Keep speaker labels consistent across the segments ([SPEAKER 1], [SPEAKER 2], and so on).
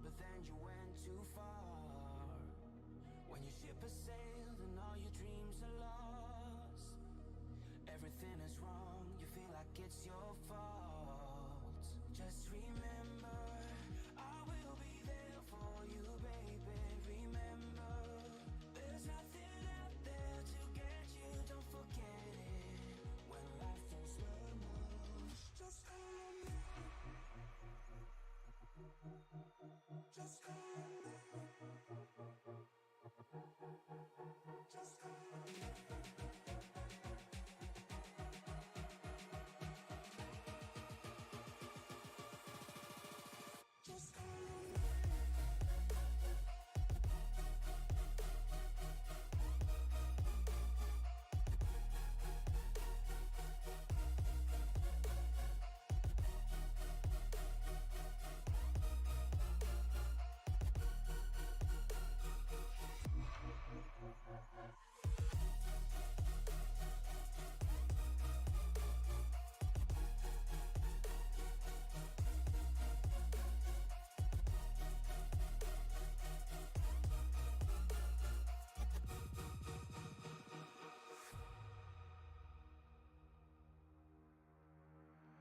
[SPEAKER 1] but then you went too far. When your ship has sailed and all your dreams are lost, everything is wrong, you feel like it's your fault. Just remember, I will be there for you, baby. Remember, there's nothing out there to get you, don't forget it. When life throws lemons, just call on me. Just call on me. Just call on me. Just call on me.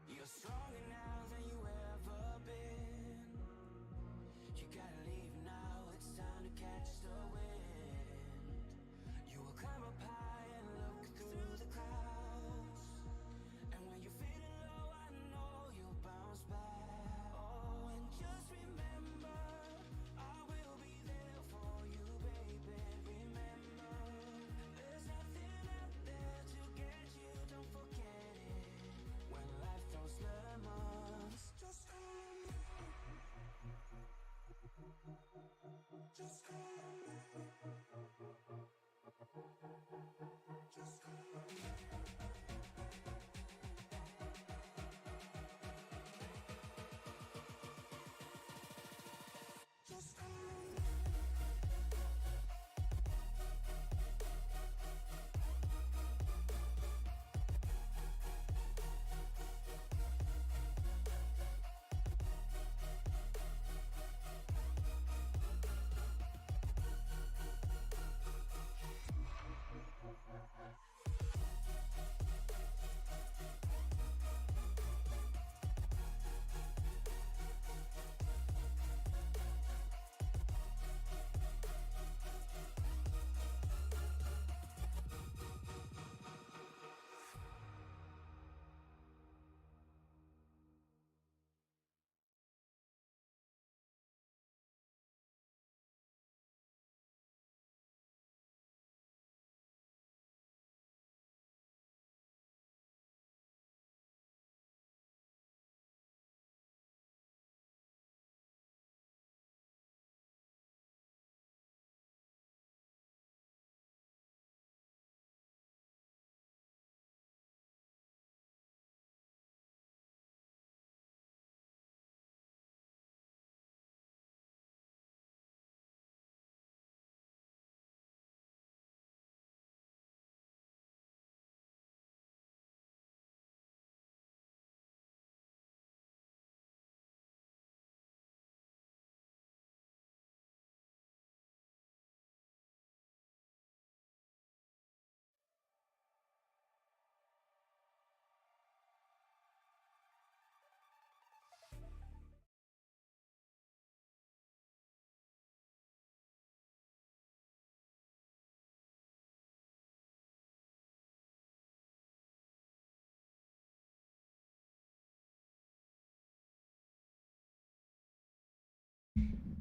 [SPEAKER 1] You're stronger now than you ever been. You gotta leave now, it's time to catch the wind. You will climb up high and look through the clouds. And when you're feeling low, I know you'll bounce back. Oh, and just remember, I will be there for you, baby. Remember, there's nothing out there to get you, don't forget it. When life throws lemons, just call on me. Just call on me. Just call on me. Just call on me.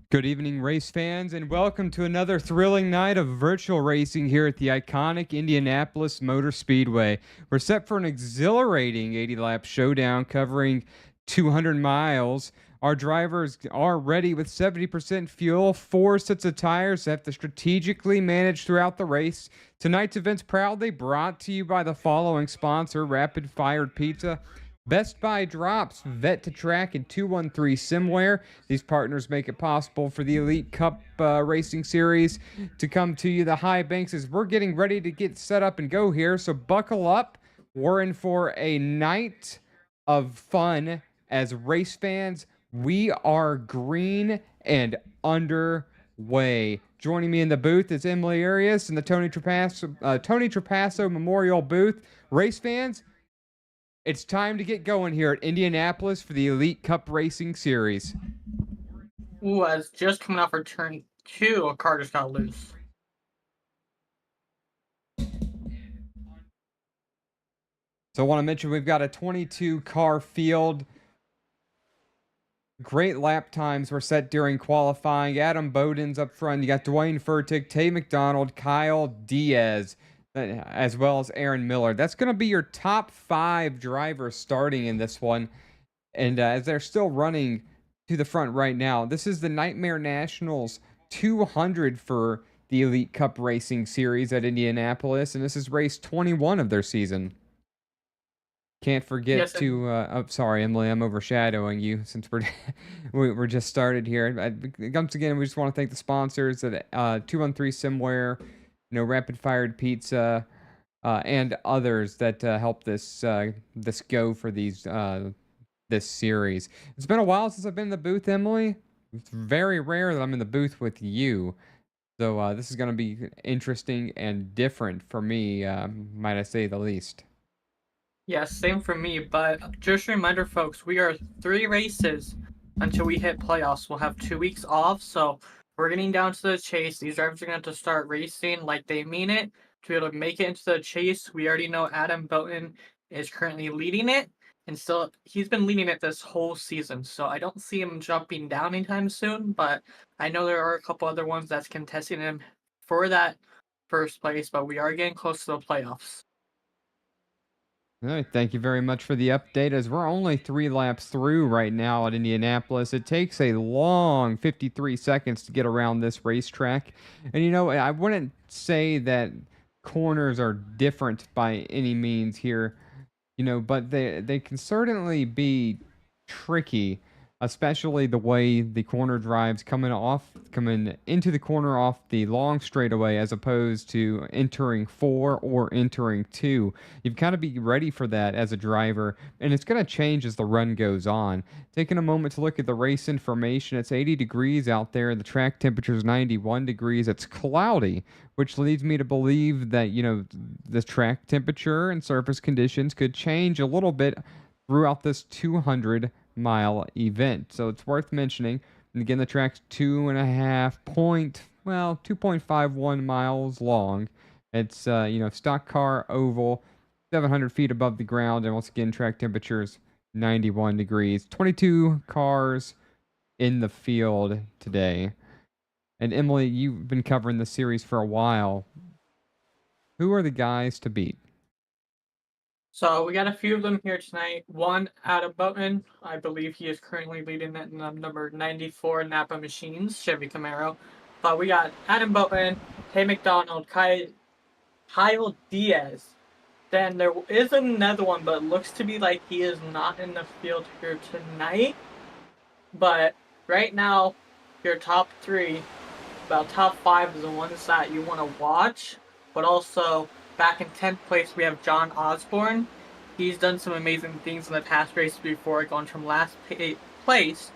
[SPEAKER 2] Good evening, race fans, and welcome to another thrilling night of virtual racing here at the iconic Indianapolis Motor Speedway. We're set for an exhilarating 80-lap showdown covering 200 miles. Our drivers are ready with 70% fuel, 4 sets of tires that have to strategically manage throughout the race. Tonight's event's proudly brought to you by the following sponsor: Rapid Fired Pizza, Best Buy Drops, Vet to Track, and 213 Simware. These partners make it possible for the Elite Cup Racing Series to come to you. The high banks as we're getting ready to get set up and go here, so buckle up. We're in for a night of fun as race fans We are green and underway. Joining me in the booth is Emily Arias in the Tony Trapasso Memorial booth. Race fans, it's time to get going here at Indianapolis for the Elite Cup Racing Series.
[SPEAKER 3] Ooh, as just coming off our turn 2, a car just got loose.
[SPEAKER 2] So I want to mention we've got a 22 car field. Great lap times were set during qualifying. Adam Bowden's up front. You got Dwayne Furtick, Tay McDonald, Kyle Diaz, as well as Aaron Miller. That's going to be your top 5 drivers starting in this one. And as they're still running to the front right now, this is the Nightmare Nationals 200 for the Elite Cup Racing Series at Indianapolis. And this is race 21 of their season. Can't forget
[SPEAKER 3] Yes,
[SPEAKER 2] to. Sorry, Emily, I'm overshadowing you since we're just started here. Once again, we just want to thank the sponsors at 213 Simware, Rapid Fired Pizza, and others that help this go for these this series. It's been a while since I've been in the booth, Emily. It's very rare that I'm in the booth with you. So this is going to be interesting and different for me, might I say the least.
[SPEAKER 3] Yes, same for me, but just a reminder, folks, we are 3 races until we hit playoffs. We'll have 2 weeks off, so we're getting down to the chase. These drivers are going to have to start racing like they mean it to be able to make it into the chase. We already know Adam Bowden is currently leading it, and still he's been leading it this whole season, so I don't see him jumping down anytime soon, but I know there are a couple other ones that's contesting him for that first place, but we are getting close to the playoffs.
[SPEAKER 2] All right, thank you very much for the update. As we're only 3 laps through right now at Indianapolis, it takes a long 53 seconds to get around this racetrack. And I wouldn't say that corners are different by any means here, but they can certainly be tricky, especially the way the corner drives coming into the corner off the long straightaway as opposed to entering 4 or entering 2. You've got to be ready for that as a driver, and it's going to change as the run goes on. Taking a moment to look at the race information, it's 80 degrees out there. The track temperature is 91 degrees. It's cloudy, which leads me to believe that, the track temperature and surface conditions could change a little bit throughout this 200-mile event. So it's worth mentioning. And again, the track's 2.51 miles long. It's, stock car oval, 700 feet above the ground. And once again, track temperatures 91 degrees. 22 cars in the field today. And Emily, you've been covering the series for a while. Who are the guys to beat?
[SPEAKER 3] So we got a few of them here tonight. One, Adam Bowden. I believe he is currently leading at number 94 Napa Machines, Chevy Camaro. But we got Adam Bowden, Tay McDonald, Kyle Diaz. Then there is another one, but it looks to be like he is not in the field here tonight. But right now, your top 3, about top 5 is the ones that you want to watch. But also, back in 10th place, we have John Osborne. He's done some amazing things in the past races before, going from last place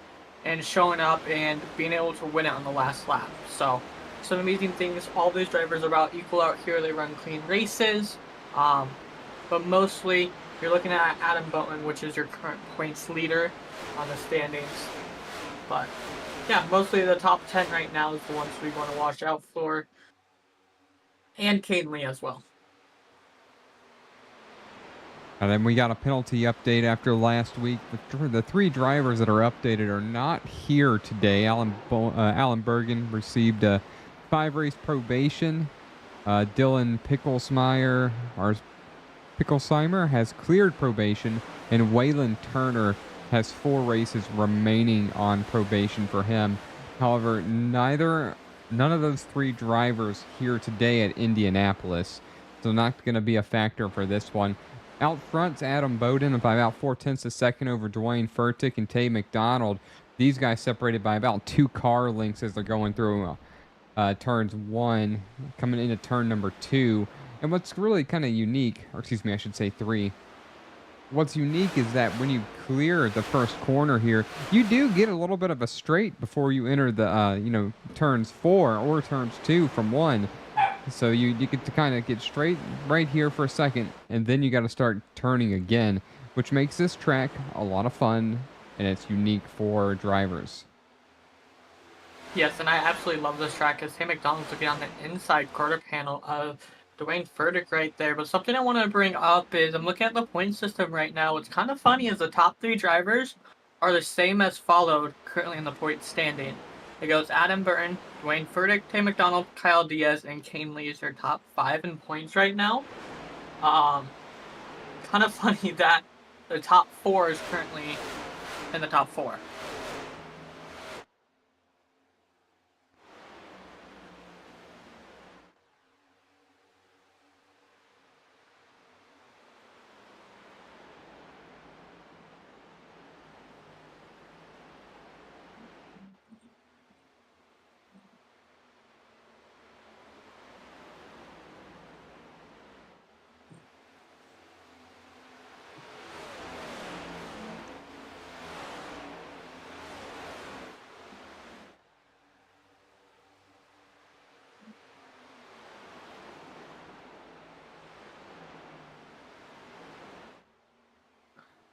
[SPEAKER 3] and showing up and being able to win it on the last lap. So, some amazing things. All these drivers are about equal out here. They run clean races. But mostly, you're looking at Adam Bowden, which is your current points leader on the standings. But, yeah, mostly the top 10 right now is the ones we want to watch out for. And Caden Lee as well.
[SPEAKER 2] And then we got a penalty update after last week. The 3 drivers that are updated are not here today. Alan Bergen received a 5-race probation. Dylan Picklesheimer has cleared probation, and Waylon Turner has 4 races remaining on probation for him. However, none of those 3 drivers here today at Indianapolis, so not going to be a factor for this one. Out front's Adam Bowden by about 0.4 a second over Dwayne Furtick and Tay McDonald. These guys separated by about 2 car lengths as they're going through turns 1, coming into turn number 2. And what's really kind of unique, or excuse me, I should say 3, what's unique is that when you clear the first corner here, you do get a little bit of a straight before you enter the turns 4 or turns 2 from 1. So you get to kind of get straight right here for a second, and then you got to start turning again, which makes this track a lot of fun, and it's unique for drivers.
[SPEAKER 3] Yes, and I absolutely love this track because Hey McDonald's looking on the inside quarter panel of Dwayne Furtick right there. But something I want to bring up is I'm looking at the point system right now. What's kind of funny is the top 3 drivers are the same as followed currently in the point standing. It goes Adam Burton, Dwayne Furtick, Tay McDonald, Kyle Diaz, and Kane Lee is their top 5 in points right now. Kind of funny that the top 4 is currently in the top 4.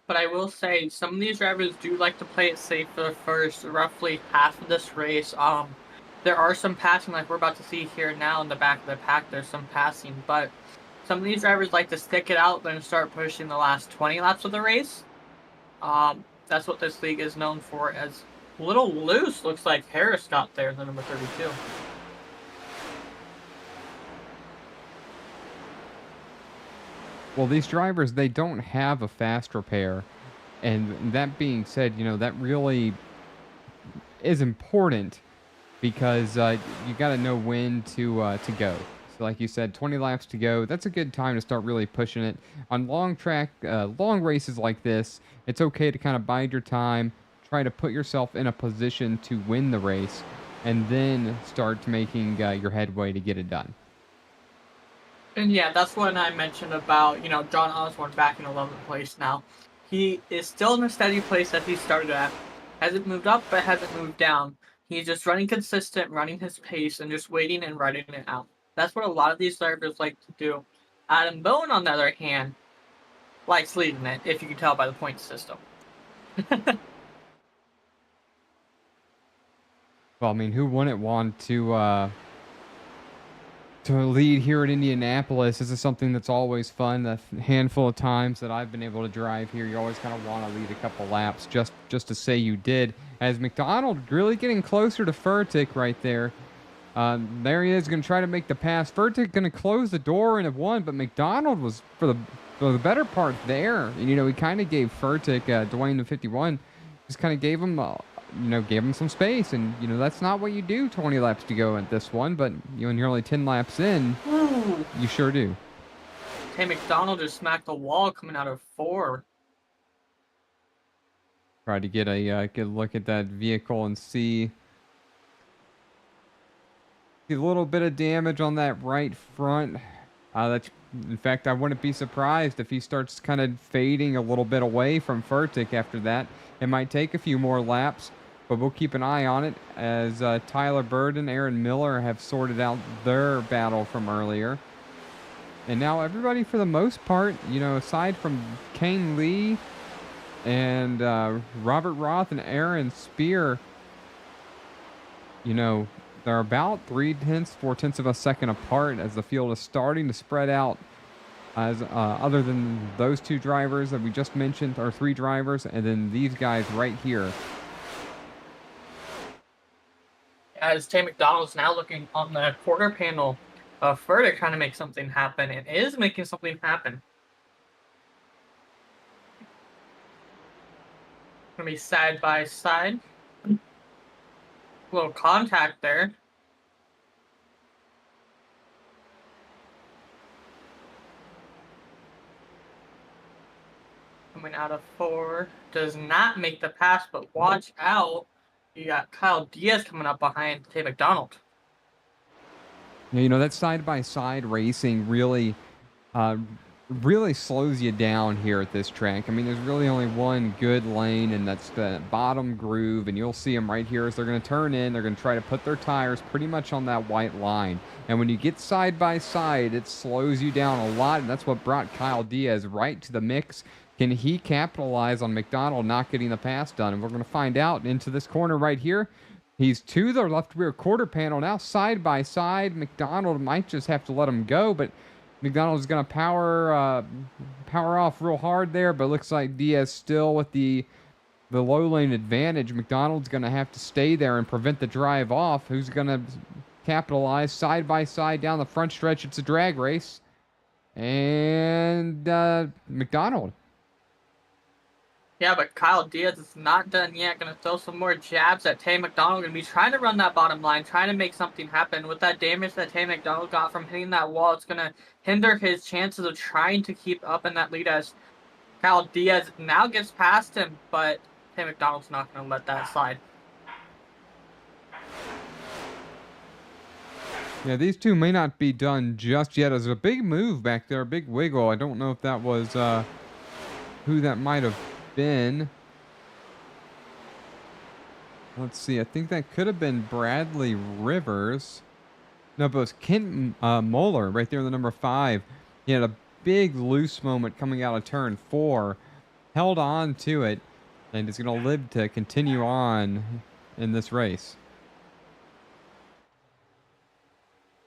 [SPEAKER 3] But I will say, some of these drivers do like to play it safe for the first roughly half of this race. There are some passing, like we're about to see here now in the back of the pack, there's some passing, but some of these drivers like to stick it out, then start pushing the last 20 laps of the race. That's what this league is known for. As a little loose, looks like Harris got there, the number 32.
[SPEAKER 2] Well, these drivers, they don't have a fast repair. And that being said, that really is important because you got to know when to go. So like you said, 20 laps to go. That's a good time to start really pushing it. On long races like this, it's okay to kind of bide your time, try to put yourself in a position to win the race, and then start making your headway to get it done.
[SPEAKER 3] And yeah, that's what I mentioned about, John Osborne back in 11th place now. He is still in a steady place that he started at. Hasn't moved up, but hasn't moved down. He's just running consistent, running his pace, and just waiting and riding it out. That's what a lot of these drivers like to do. Adam Bowen, on the other hand, likes leading it, if you can tell by the point system.
[SPEAKER 2] Well, I mean, who wouldn't want to lead here at Indianapolis? This is something that's always fun. The handful of times that I've been able to drive here, you always kind of want to lead a couple laps just to say you did. As McDonald really getting closer to Furtick right there. There he is, going to try to make the pass. Furtick going to close the door and have won, but McDonald was for the better part there. And, he kind of gave Furtick, Dwayne the 51, just kind of gave him gave him some space, and that's not what you do 20 laps to go at this one, but when you're only 10 laps in, you sure do.
[SPEAKER 3] Hey, McDonald just smacked the wall coming out of 4.
[SPEAKER 2] Try to get a good look at that vehicle and see a little bit of damage on that right front. In fact, I wouldn't be surprised if he starts kind of fading a little bit away from Furtick after that. It might take a few more laps, but we'll keep an eye on it as Tyler Burden, Aaron Miller have sorted out their battle from earlier. And now everybody, for the most part, aside from Kane Lee and Robert Roth and Aaron Spear, they're about 0.3 of a second apart as the field is starting to spread out. As other than those 2 drivers that we just mentioned, or 3 drivers, and then these guys right here.
[SPEAKER 3] As Tay McDonald's now looking on the quarter panel of Furtick trying to make something happen, and is making something happen. Gonna be side by side. Little contact there. Coming out of 4. Does not make the pass, but watch out. You got Kyle Diaz coming up behind Tay McDonald.
[SPEAKER 2] That side-by-side racing really really slows you down here at this track. I mean, there's really only one good lane, and that's the bottom groove, and you'll see them right here as they're going to turn in. They're going to try to put their tires pretty much on that white line. And when you get side by side, it slows you down a lot, and that's what brought Kyle Diaz right to the mix. Can he capitalize on McDonald not getting the pass done? And we're going to find out into this corner right here. He's to the left rear quarter panel now, side by side. McDonald might just have to let him go, but McDonald's going to power off real hard there, but looks like Diaz still with the low lane advantage. McDonald's going to have to stay there and prevent the drive off. Who's going to capitalize side by side down the front stretch? It's a drag race. And McDonald.
[SPEAKER 3] Yeah, but Kyle Diaz is not done yet. Going to throw some more jabs at Tay McDonald. Going to be trying to run that bottom line, trying to make something happen. With that damage that Tay McDonald got from hitting that wall, it's going to hinder his chances of trying to keep up in that lead as Kyle Diaz now gets past him, but Tay McDonald's not going to let that slide.
[SPEAKER 2] Yeah, these two may not be done just yet. There's a big move back there, a big wiggle. I don't know if that was who that might have been. Let's see. I think that could have been Bradley Rivers. No, but it was Kent Moeller right there in the number 5. He had a big loose moment coming out of turn 4. Held on to it. And is going to live to continue on in this race.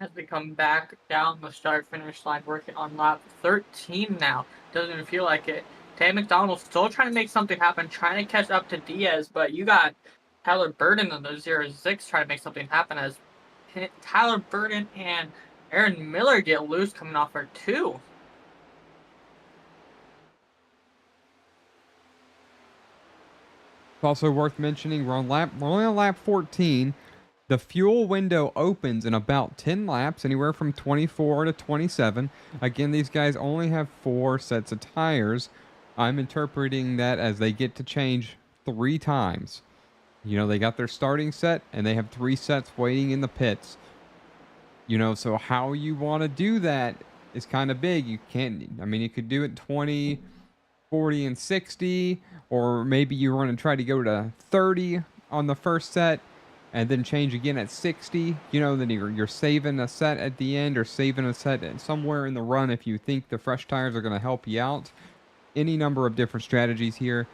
[SPEAKER 3] As we come back down the start-finish line, working on lap 13 now. Doesn't even feel like it. Tay McDonald still trying to make something happen, trying to catch up to Diaz, but you got Tyler Burden on the 0-6 trying to make something happen as Tyler Burden and Aaron Miller get loose coming off our 2.
[SPEAKER 2] It's also worth mentioning we're only on lap 14. The fuel window opens in about 10 laps, anywhere from 24 to 27. Again, these guys only have 4 sets of tires. I'm interpreting that as they get to change 3 times. You know, they got their starting set, and they have 3 sets waiting in the pits. You know, so how you want to do that is kind of big. You can't, I mean, you could do it 20, 40, and 60, or maybe you want to try to go to 30 on the first set, and then change again at 60, you know, then you're saving a set at the end or saving a set somewhere in the run if you think the fresh tires are going to help you out. Any number of different strategies here.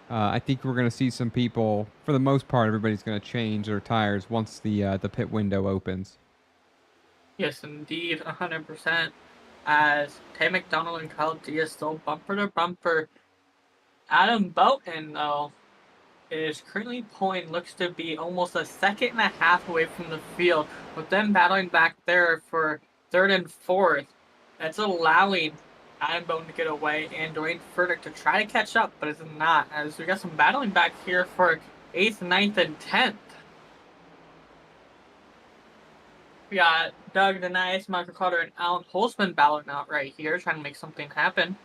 [SPEAKER 2] I think we're going to see some people, for the most part, everybody's going to change their tires once the pit window opens.
[SPEAKER 3] Yes, indeed, 100%. As Tay McDonald and Kyle Diaz still bumper to bumper. Adam Boughton, though, is currently pulling, looks to be almost a second and a half away from the field, with them battling back there for 3rd and 4th. That's allowing Adam Boughton to get away and Dwayne Furtick to try to catch up, but it's not, as we got some battling back here for 8th, 9th, and 10th. We got Doug Denice, Michael Carter, and Alan Holtzman battling out right here, trying to make something happen.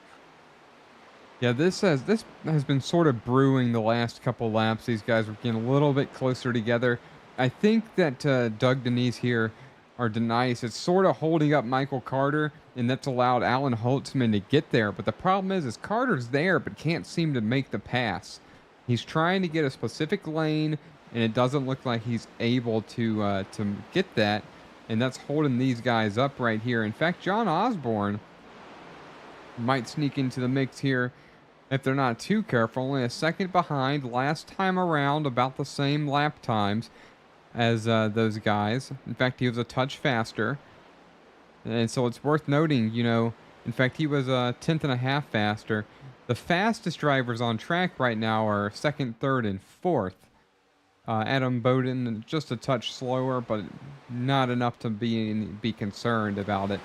[SPEAKER 2] Yeah, this has been sort of brewing the last couple laps. These guys are getting a little bit closer together. I think that Doug Denise here, or Denice, is sort of holding up Michael Carter, and that's allowed Alan Holtzman to get there. But the problem is Carter's there, but can't seem to make the pass. He's trying to get a specific lane, and it doesn't look like he's able to get that. And that's holding these guys up right here. In fact, John Osborne might sneak into the mix here if they're not too careful. Only a second behind last time around, about the same lap times as those guys. In fact, he was a touch faster. And so it's worth noting, you know, in fact, he was a 10th and a half faster. The fastest drivers on track right now are 2nd, 3rd, and 4th. Adam Bowden just a touch slower, but not enough to be concerned about it.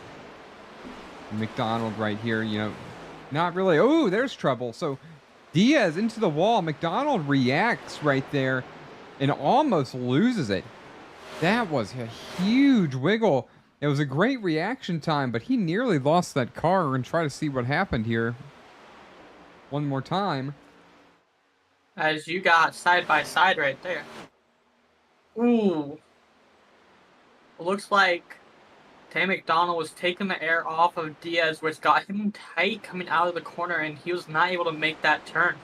[SPEAKER 2] McDonald right here, you know, not really. Oh, there's trouble. So Diaz into the wall. McDonald reacts right there and almost loses it. That was a huge wiggle. It was a great reaction time, but he nearly lost that car. And try to see what happened here one more time.
[SPEAKER 3] As you got side by side right there. Ooh. It looks like Tay McDonald was taking the air off of Diaz, which got him tight coming out of the corner, and he was not able to make that turn.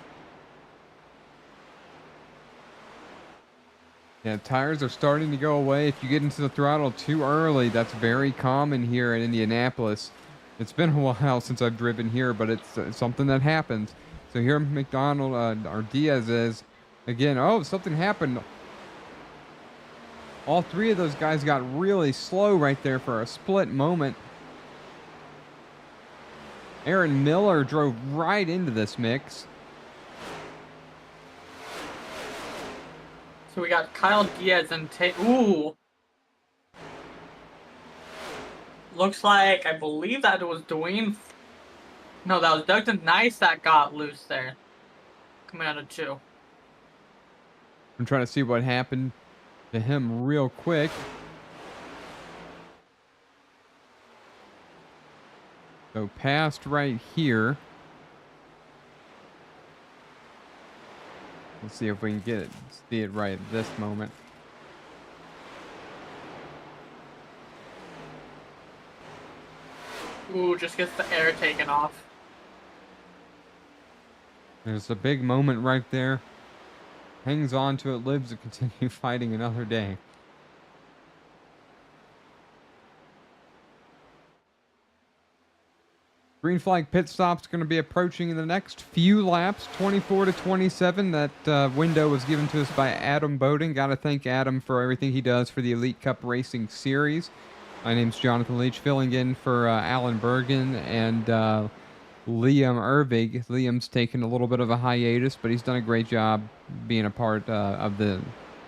[SPEAKER 2] Yeah, tires are starting to go away. If you get into the throttle too early, that's very common here in Indianapolis. It's been a while since I've driven here, but it's something that happens. So here McDonald, or Diaz is, again, oh, something happened. All three of those guys got really slow right there for a split moment. Aaron Miller drove right into this mix.
[SPEAKER 3] So we got Kyle Diaz and ooh. Looks like, I believe that it was Dwayne. No, that was Dougton Nice that got loose there. Coming out of 2.
[SPEAKER 2] I'm trying to see what happened to him real quick. So passed right here. Let's see if we can see it right at this moment.
[SPEAKER 3] Ooh, just gets the air taken off.
[SPEAKER 2] There's a big moment right there. Hangs on to it, lives to continue fighting another day. Green flag pit stop's going to be approaching in the next few laps, 24 to 27. That window was given to us by Adam Bowden. Got to thank Adam for everything he does for the Elite Cup Racing Series. My name's Jonathan Leach, filling in for Alan Bergen and Liam Ervig. Liam's taken a little bit of a hiatus, but he's done a great job being a part of the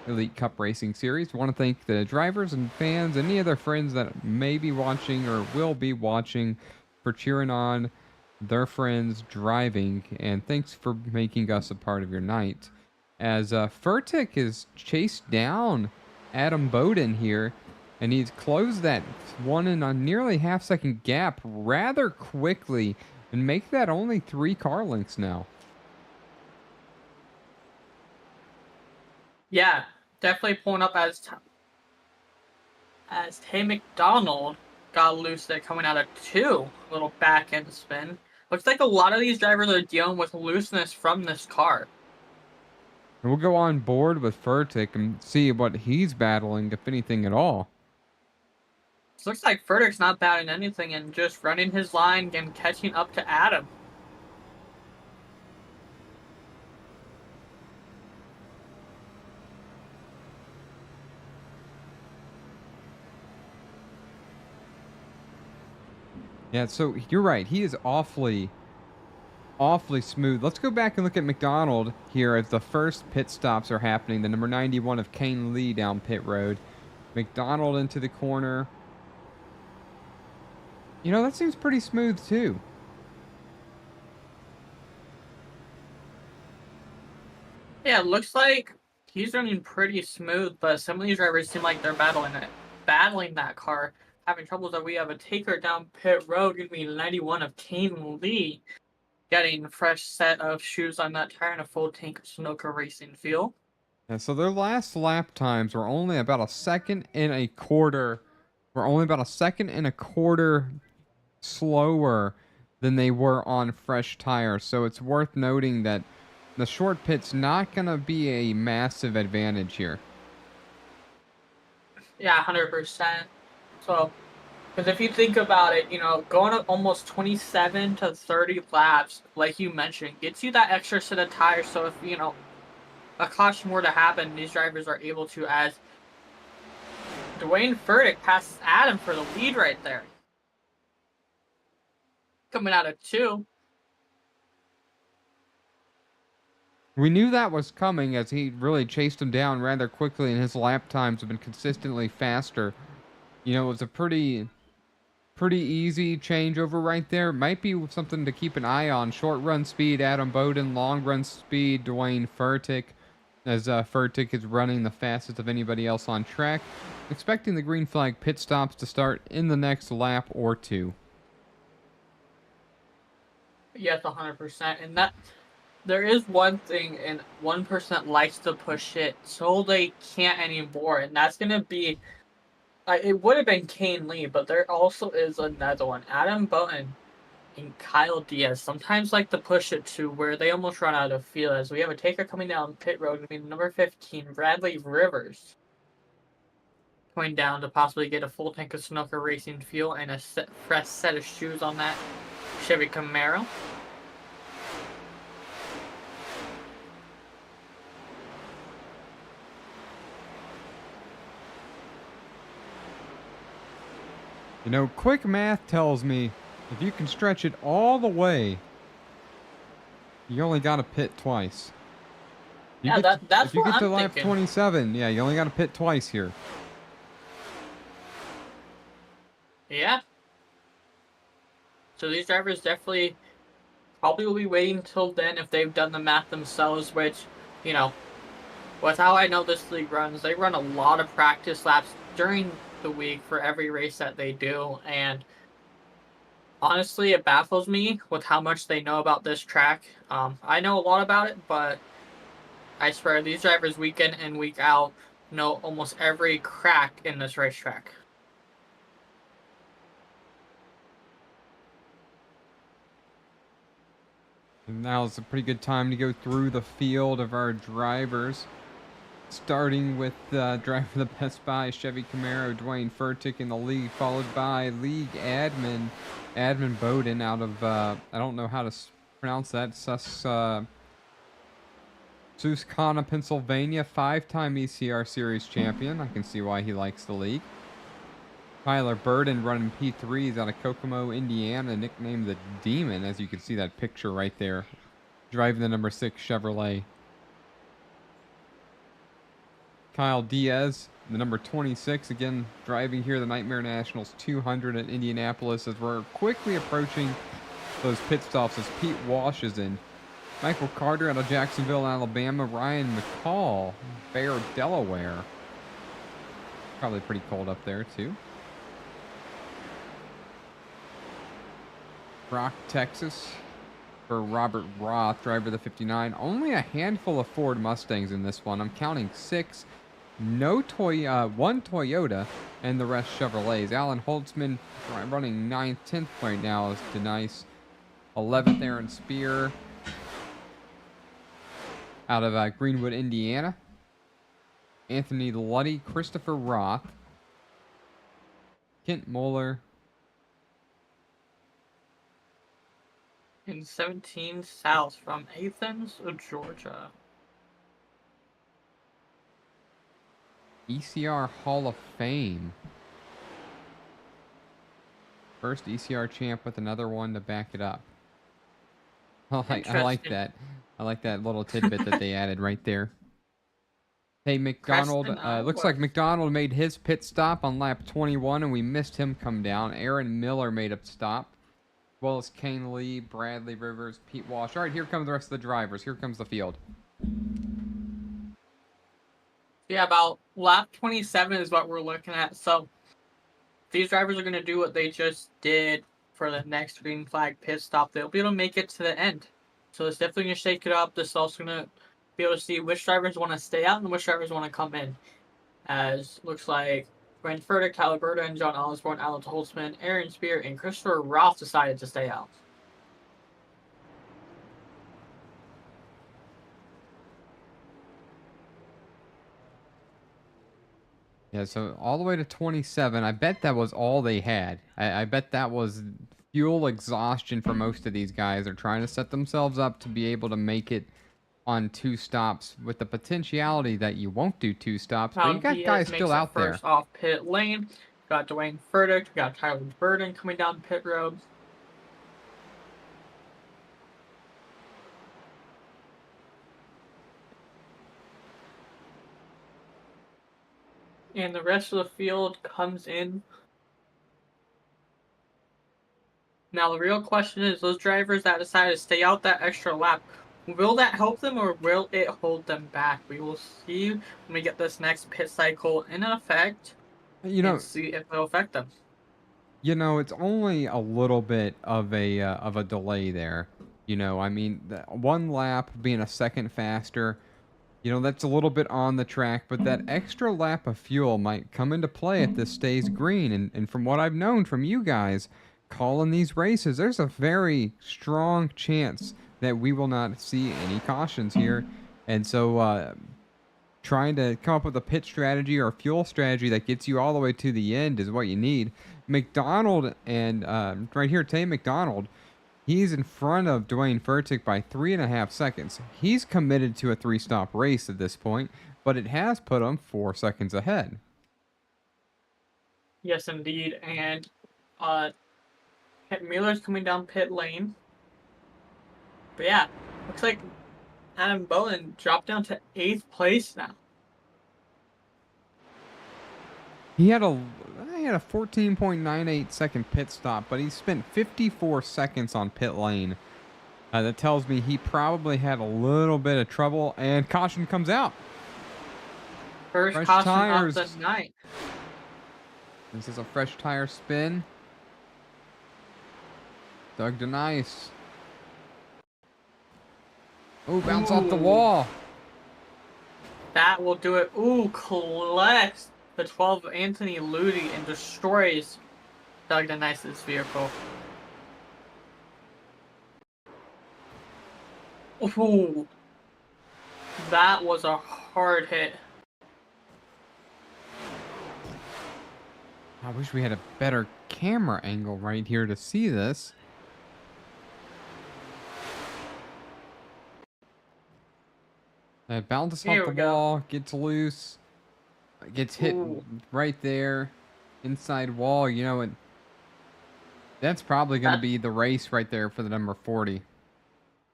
[SPEAKER 2] Elite Cup Racing Series. I want to thank the drivers and fans, any other friends that may be watching or will be watching, for cheering on their friends driving, and thanks for making us a part of your night. As Furtick has chased down Adam Bowden here, and he's closed that one in a nearly half-second gap rather quickly, and make that only 3 car lengths now.
[SPEAKER 3] Yeah, definitely pulling up as Tay McDonald got loose there coming out of 2. Little back end spin. Looks like a lot of these drivers are dealing with looseness from this car.
[SPEAKER 2] And we'll go on board with Furtick and see what he's battling, if anything at all.
[SPEAKER 3] It looks like Furtick's not battling anything and just running his line and catching up to Adam.
[SPEAKER 2] Yeah, so you're right. He is awfully smooth. Let's go back and look at McDonald here as the first pit stops are happening. The number 91 of Kane Lee down pit road. McDonald into the corner. You know, that seems pretty smooth too.
[SPEAKER 3] Yeah, it looks like he's running pretty smooth, but some of these drivers seem like they're battling that car. Having troubles that we have a taker down pit road, going to be 91 of Kane Lee, getting a fresh set of shoes on that tire and a full tank of Sunoco Racing fuel.
[SPEAKER 2] Yeah, so their last lap times were only about a second and a quarter. Were only about a second and a quarter slower than they were on fresh tires. So it's worth noting that the short pit's not going to be a massive advantage here.
[SPEAKER 3] Yeah, 100%. So, because if you think about it, you know, going up almost 27 to 30 laps, like you mentioned, gets you that extra set of tires. So if, you know, a caution were to happen, these drivers are able to, as Dwayne Furtick passes Adam for the lead right there. Coming out of 2.
[SPEAKER 2] We knew that was coming as he really chased him down rather quickly, and his lap times have been consistently faster. You know, it was a pretty easy changeover right there. Might be something to keep an eye on. Short run speed, Adam Bowden. Long run speed, Dwayne Furtick. As Furtick is running the fastest of anybody else on track. Expecting the green flag pit stops to start in the next lap or 2.
[SPEAKER 3] Yes, 100%. And that there is one thing, and 1% likes to push it so they can't anymore, and that's going to be It would have been Kane Lee, but there also is another one. Adam Button and Kyle Diaz sometimes like to push it to where they almost run out of fuel. As we have a taker coming down pit road, going to be number 15, Bradley Rivers, coming down to possibly get a full tank of Sunoco Racing fuel and a fresh set of shoes on that Chevy Camaro.
[SPEAKER 2] You know, quick math tells me if you can stretch it all the way, you only got to pit twice.
[SPEAKER 3] Yeah, that's
[SPEAKER 2] if you
[SPEAKER 3] what
[SPEAKER 2] get to
[SPEAKER 3] I'm
[SPEAKER 2] lap
[SPEAKER 3] thinking.
[SPEAKER 2] 27, yeah, you only got to pit twice here.
[SPEAKER 3] Yeah. So these drivers definitely probably will be waiting until then if they've done the math themselves, which, you know, with how I know this league runs, they run a lot of practice laps during the week for every race that they do, and honestly, it baffles me with how much they know about this track. I know a lot about it, but I swear these drivers week in and week out know almost every crack in this racetrack.
[SPEAKER 2] And now it's a pretty good time to go through the field of our drivers. Starting with driver the Best Buy, Chevy Camaro, Dwayne Furtick in the lead, followed by league admin, Bowden out of, I don't know how to pronounce that, Susquehanna, Pennsylvania, 5-time ECR Series champion. I can see why he likes the league. Tyler Burden running P3s out of Kokomo, Indiana, nicknamed the Demon, as you can see that picture right there, driving the number 6 Chevrolet. Kyle Diaz, the number 26, again driving here the Nightmare Nationals 200 at Indianapolis, as we're quickly approaching those pit stops as Pete Walsh is in. Michael Carter out of Jacksonville, Alabama. Ryan McCall, Bear, Delaware. Probably pretty cold up there too. Brock, Texas, for Robert Roth, driver of the 59. Only a handful of Ford Mustangs in this one. I'm counting 6. One Toyota, and the rest Chevrolets. Alan Holtzman running 9th, 10th right now is Denice. 11th, Aaron Spear out of Greenwood, Indiana. Anthony Luddy, Christopher Roth, Kent Moeller.
[SPEAKER 3] In 17 South from Athens, Georgia.
[SPEAKER 2] ECR Hall of Fame. First ECR champ with another one to back it up. I like that. I like that little tidbit that they added right there. Hey, McDonald. Looks like McDonald made his pit stop on lap 21, and we missed him come down. Aaron Miller made a stop, as well as Kane Lee, Bradley Rivers, Pete Walsh. All right, here come the rest of the drivers. Here comes the field.
[SPEAKER 3] Yeah, about lap 27 is what we're looking at. So these drivers are going to do what they just did for the next green flag pit stop. They'll be able to make it to the end. So it's definitely going to shake it up. This is also going to be able to see which drivers want to stay out and which drivers want to come in. As looks like Brent Furtick, Tyler Burden, John Osborne, Alan Holtzman, Aaron Spear, and Christopher Roth decided to stay out.
[SPEAKER 2] Yeah, so all the way to 27. I bet that was all they had. I bet that was fuel exhaustion for most of these guys. They're trying to set themselves up to be able to make it on 2 stops with the potentiality that you won't do 2 stops, but you got guys still out there.
[SPEAKER 3] First off pit lane. We got Dwayne Furtick. We got Tyler Burden coming down pit road. And the rest of the field comes in. Now the real question is, those drivers that decide to stay out that extra lap, will that help them or will it hold them back? We will see when we get this next pit cycle in effect. And see if it'll affect them.
[SPEAKER 2] You know, it's only a little bit of a delay there. You know, I mean, one lap being a second faster, You know, that's a little bit on the track, but that extra lap of fuel might come into play if this stays green. And from what I've known from you guys calling these races, there's a very strong chance that we will not see any cautions here. And so trying to come up with a pit strategy or a fuel strategy that gets you all the way to the end is what you need. McDonald and right here, Tay McDonald, he's in front of Dwayne Furtick by 3.5 seconds. He's committed to a 3-stop race at this point, but it has put him 4 seconds ahead.
[SPEAKER 3] Yes, indeed. And Miller's coming down pit lane. But yeah, looks like Adam Bowen dropped down to 8th place now.
[SPEAKER 2] He had a 14.98 second pit stop, but he spent 54 seconds on pit lane. That tells me he probably had a little bit of trouble, and caution comes out.
[SPEAKER 3] First
[SPEAKER 2] Fresh
[SPEAKER 3] caution
[SPEAKER 2] tires.
[SPEAKER 3] of the night.
[SPEAKER 2] This is a fresh tire spin. Doug DeNice. Oh, bounce off the wall.
[SPEAKER 3] That will do it. Ooh, collects the 12 of Anthony Ludi and destroys Doug DeNice's vehicle. Ooh, that was a hard hit.
[SPEAKER 2] I wish we had a better camera angle right here to see this. That bounces off the wall, gets loose, gets hit right there, inside wall. You know, that's probably going to be the race right there for the number 40.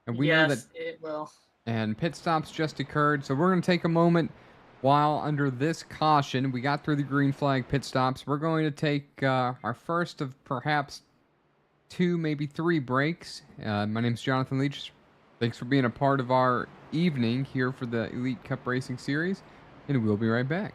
[SPEAKER 2] And we know that
[SPEAKER 3] it will.
[SPEAKER 2] And pit stops just occurred, so we're going to take a moment while under this caution. We got through the green flag pit stops. We're going to take our first of perhaps 2, maybe 3 breaks. My name's Jonathan Leach. Thanks for being a part of our evening here for the Elite Cup Racing Series, and we'll be right back.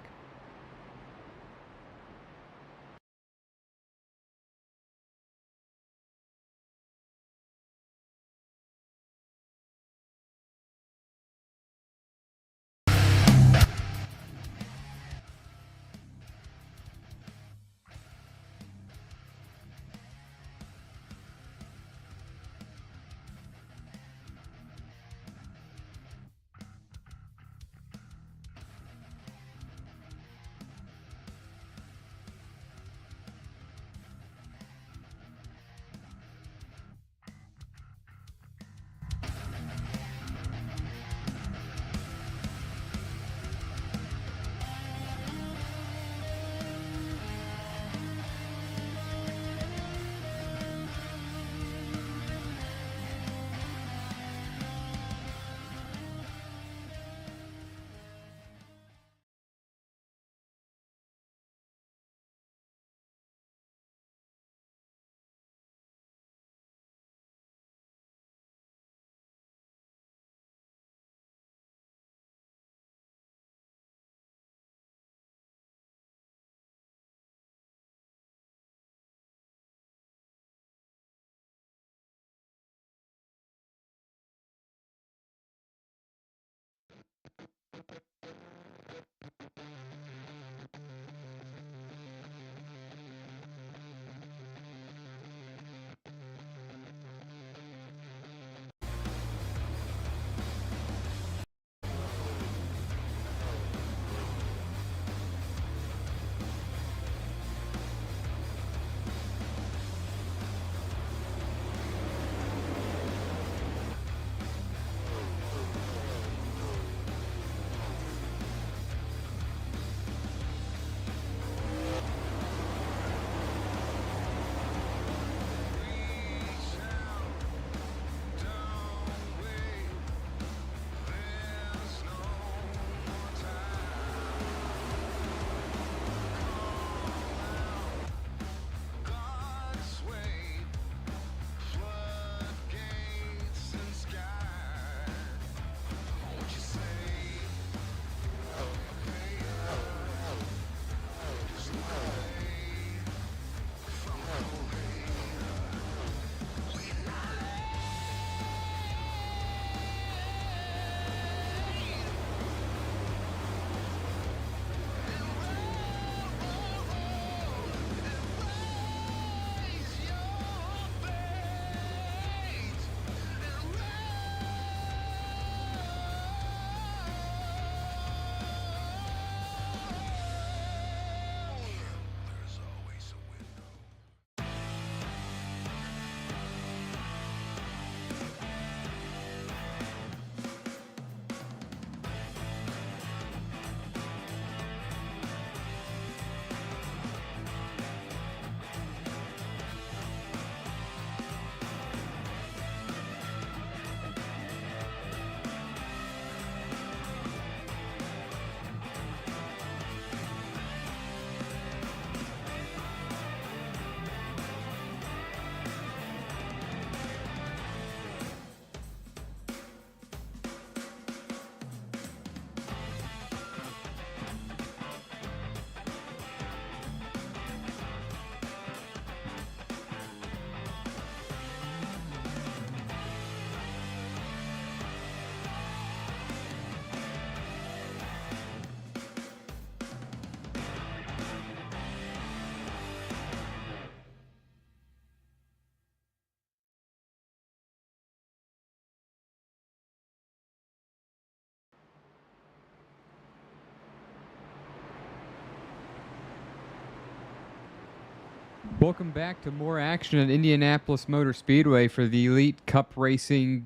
[SPEAKER 2] Welcome back to more action at Indianapolis Motor Speedway for the Elite Cup Racing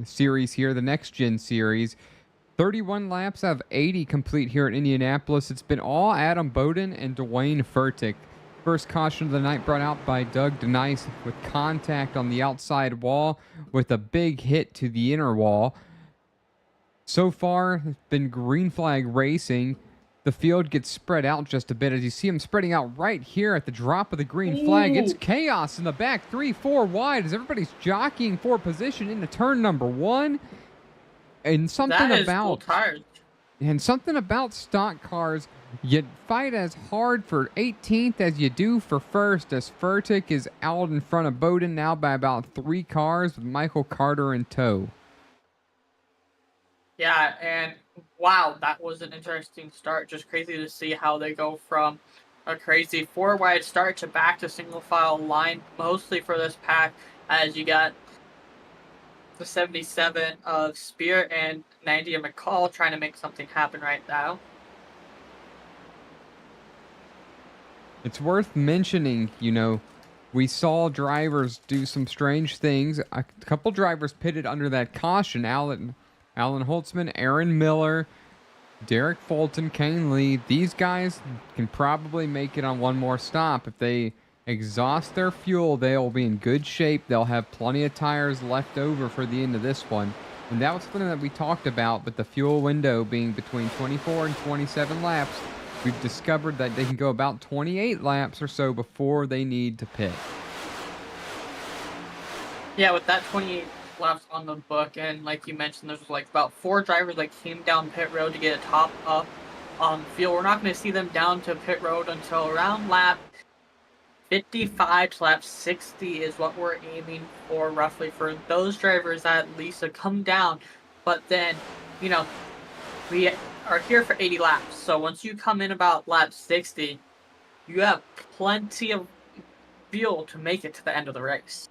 [SPEAKER 2] series here, the NextGen series. 31 laps out of 80 complete here at Indianapolis. It's been all Adam Bowden and Dwayne Furtick. First caution of the night brought out by Doug DeNice with contact on the outside wall with a big hit to the inner wall. So far, it's been green flag racing. The field gets spread out just a bit as you see him spreading out right here at the drop of the green flag. It's chaos in the back, 3-4 wide as everybody's jockeying for position into turn number 1. And something about stock cars, you fight as hard for 18th as you do for first, as Furtick is out in front of Bowden now by about 3 cars with Michael Carter in tow.
[SPEAKER 3] Yeah, and wow, that was an interesting start. Just crazy to see how they go from a crazy 4-wide start to back to single file line, mostly for this pack, as you got the 77 of Spear and 90 of McCall trying to make something happen right now.
[SPEAKER 2] It's worth mentioning, we saw drivers do some strange things. A couple drivers pitted under that caution. Alan Holtzman, Aaron Miller, Derek Fulton, Kane Lee. These guys can probably make it on one more stop. If they exhaust their fuel, they'll be in good shape. They'll have plenty of tires left over for the end of this one. And that was something that we talked about, but the fuel window being between 24 and 27 laps, we've discovered that they can go about 28 laps or so before they need to pit.
[SPEAKER 3] Yeah, with that 28 laps on the book, and like you mentioned, there's like about 4 drivers that came down pit road to get a top up on fuel. We're not going to see them down to pit road until around lap 55 to lap 60 is what we're aiming for, roughly, for those drivers at least to come down. But then, we are here for 80 laps, so once you come in about lap 60, you have plenty of fuel to make it to the end of the race.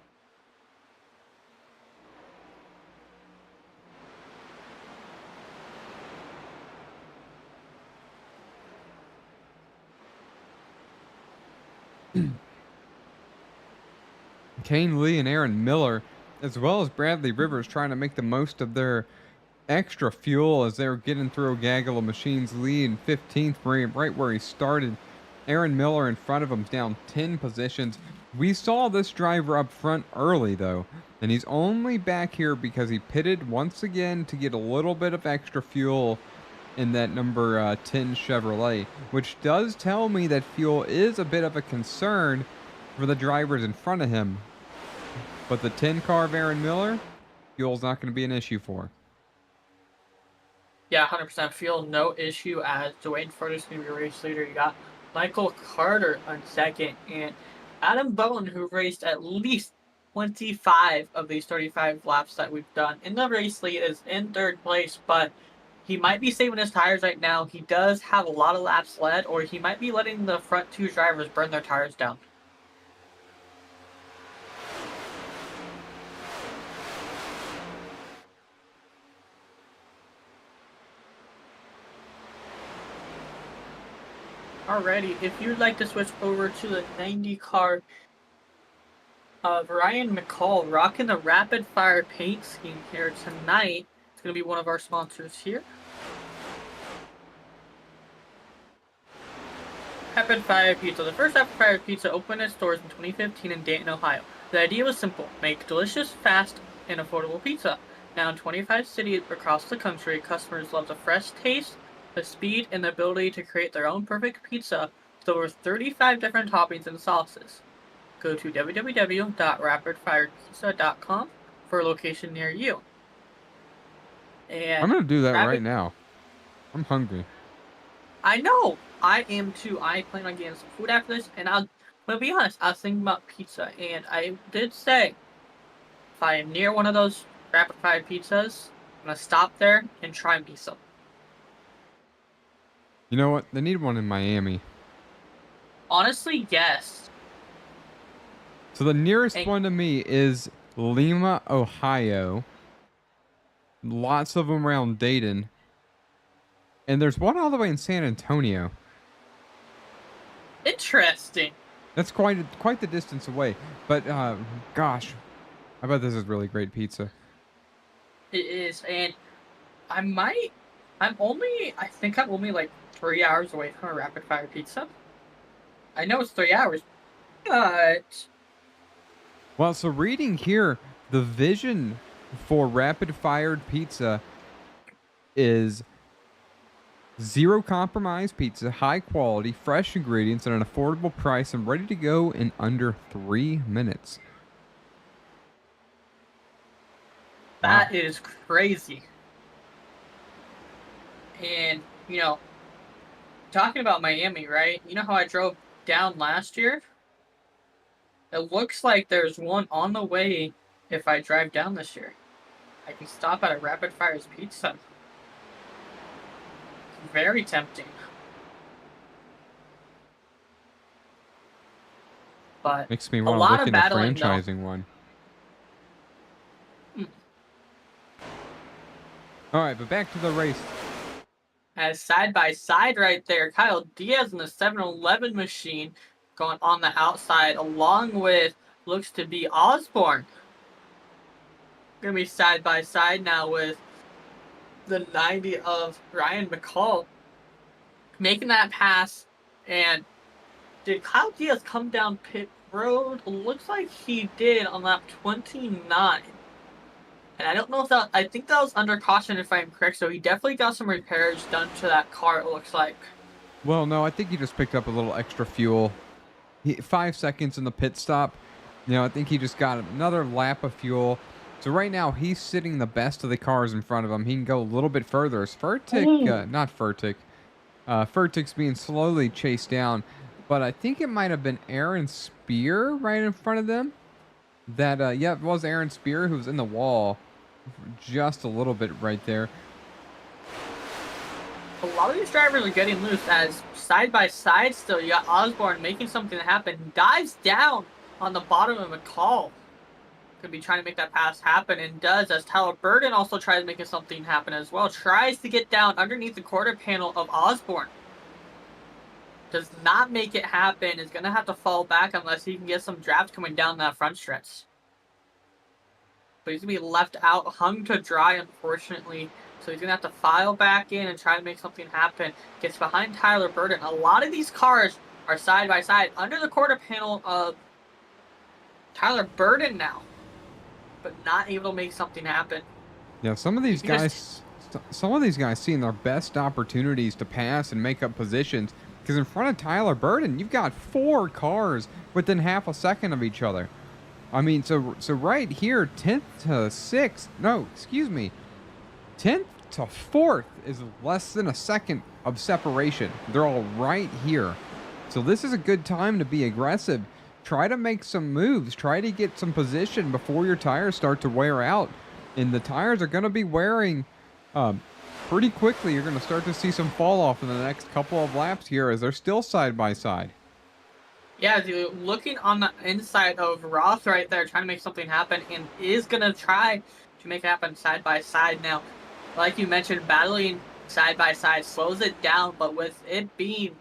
[SPEAKER 2] Kane Lee and Aaron Miller, as well as Bradley Rivers, trying to make the most of their extra fuel as they were getting through a gaggle of machines. Lee in 15th, right where he started. Aaron Miller in front of him, down 10 positions. We saw this driver up front early, though, and he's only back here because he pitted once again to get a little bit of extra fuel in that number 10 Chevrolet, which does tell me that fuel is a bit of a concern for the drivers in front of him. But the 10 car of Aaron Miller, fuel's not going to be an issue for.
[SPEAKER 3] Yeah, 100% fuel, no issue, as Dwayne Furtick's going to be race leader. You got Michael Carter on second, and Adam Bowen, who raced at least 25 of these 35 laps that we've done in the race lead, is in 3rd place, but he might be saving his tires right now. He does have a lot of laps led, or he might be letting the front 2 drivers burn their tires down. Alrighty, if you'd like to switch over to the 90 car of Ryan McCall, rocking the Rapid Fire paint scheme here tonight. It's going to be one of our sponsors here. Rapid Fire Pizza. The first Rapid Fire Pizza opened its doors in 2015 in Dayton, Ohio. The idea was simple: make delicious, fast, and affordable pizza. Now in 25 cities across the country, customers love the fresh taste, the speed, and the ability to create their own perfect pizza with over 35 different toppings and sauces. Go to www.rapidfirepizza.com for a location near you. And
[SPEAKER 2] I'm going to do that right now. I'm hungry.
[SPEAKER 3] I know. I am too. I plan on getting some food after this, and I'm going to be honest, I was thinking about pizza, and I did say, if I am near one of those Rapid Fire pizzas, I'm going to stop there and try and be some.
[SPEAKER 2] You know what? They need one in Miami.
[SPEAKER 3] Honestly, yes.
[SPEAKER 2] So the nearest one to me is Lima, Ohio. Lots of them around Dayton. And there's one all the way in San Antonio.
[SPEAKER 3] Interesting.
[SPEAKER 2] That's quite the distance away. But gosh, I bet this is really great pizza.
[SPEAKER 3] It is, and I think I'm only like 3 hours away from a rapid fire pizza. I know it's 3 hours, but
[SPEAKER 2] Well, so reading here, the vision for rapid fired pizza is zero compromise pizza, high quality, fresh ingredients at an affordable price, and ready to go in under 3 minutes.
[SPEAKER 3] that is crazy. And, talking about Miami, right? You know how I drove down last year? It looks like there's one on the way if I drive down this year. I can stop at a Rapid Fire's Pizza. Very tempting. But
[SPEAKER 2] Makes me
[SPEAKER 3] a
[SPEAKER 2] want to
[SPEAKER 3] lot
[SPEAKER 2] look
[SPEAKER 3] of
[SPEAKER 2] into
[SPEAKER 3] battling, though.
[SPEAKER 2] franchising one. All right, but back to the race.
[SPEAKER 3] As side by side right there, Kyle Diaz in the 7-Eleven machine going on the outside, along with looks to be Osborne. Gonna be side by side now with the 90 of Ryan McCall making that pass. And did Kyle Diaz come down pit road? Looks like he did on lap 29. And I don't know if I think that was under caution if I'm correct, so he definitely got some repairs done to that car, it looks like.
[SPEAKER 2] Well, no, I think he just picked up a little extra fuel. 5 seconds in the pit stop. I think he just got another lap of fuel. So right now, he's sitting the best of the cars in front of him. He can go a little bit further. It's Furtick, not Furtick. Furtick's being slowly chased down. But I think it might have been Aaron Spear right in front of them. Yeah, it was Aaron Spear who was in the wall. Just a little bit right there.
[SPEAKER 3] A lot of these drivers are getting loose as side by side still. You got Osborne making something happen. Dives down on the bottom of McCall. Could be trying to make that pass happen and does, as Tyler Burden also tries making something happen as well. Tries to get down underneath the quarter panel of Osborne. Does not make it happen. Is going to have to fall back unless he can get some draft coming down that front stretch. But he's going to be left out, hung to dry, unfortunately. So he's going to have to file back in and try to make something happen. Gets behind Tyler Burden. A lot of these cars are side by side under the quarter panel of Tyler Burden now. But not able to make something happen.
[SPEAKER 2] Yeah, some of these guys seeing their best opportunities to pass and make up positions. Because in front of Tyler Burden, you've got 4 cars within half a second of each other. I mean, so right here, 10th to 6th, no, excuse me, 10th to 4th is less than a second of separation. They're all right here. So this is a good time to be aggressive. Try to make some moves. Try to get some position before your tires start to wear out. And the tires are going to be wearing pretty quickly. You're going to start to see some fall off in the next couple of laps here as they're still side by side.
[SPEAKER 3] Yeah, dude, looking on the inside of Roth right there, trying to make something happen, and is going to try to make it happen side by side. Now, like you mentioned, battling side by side slows it down, but with it being,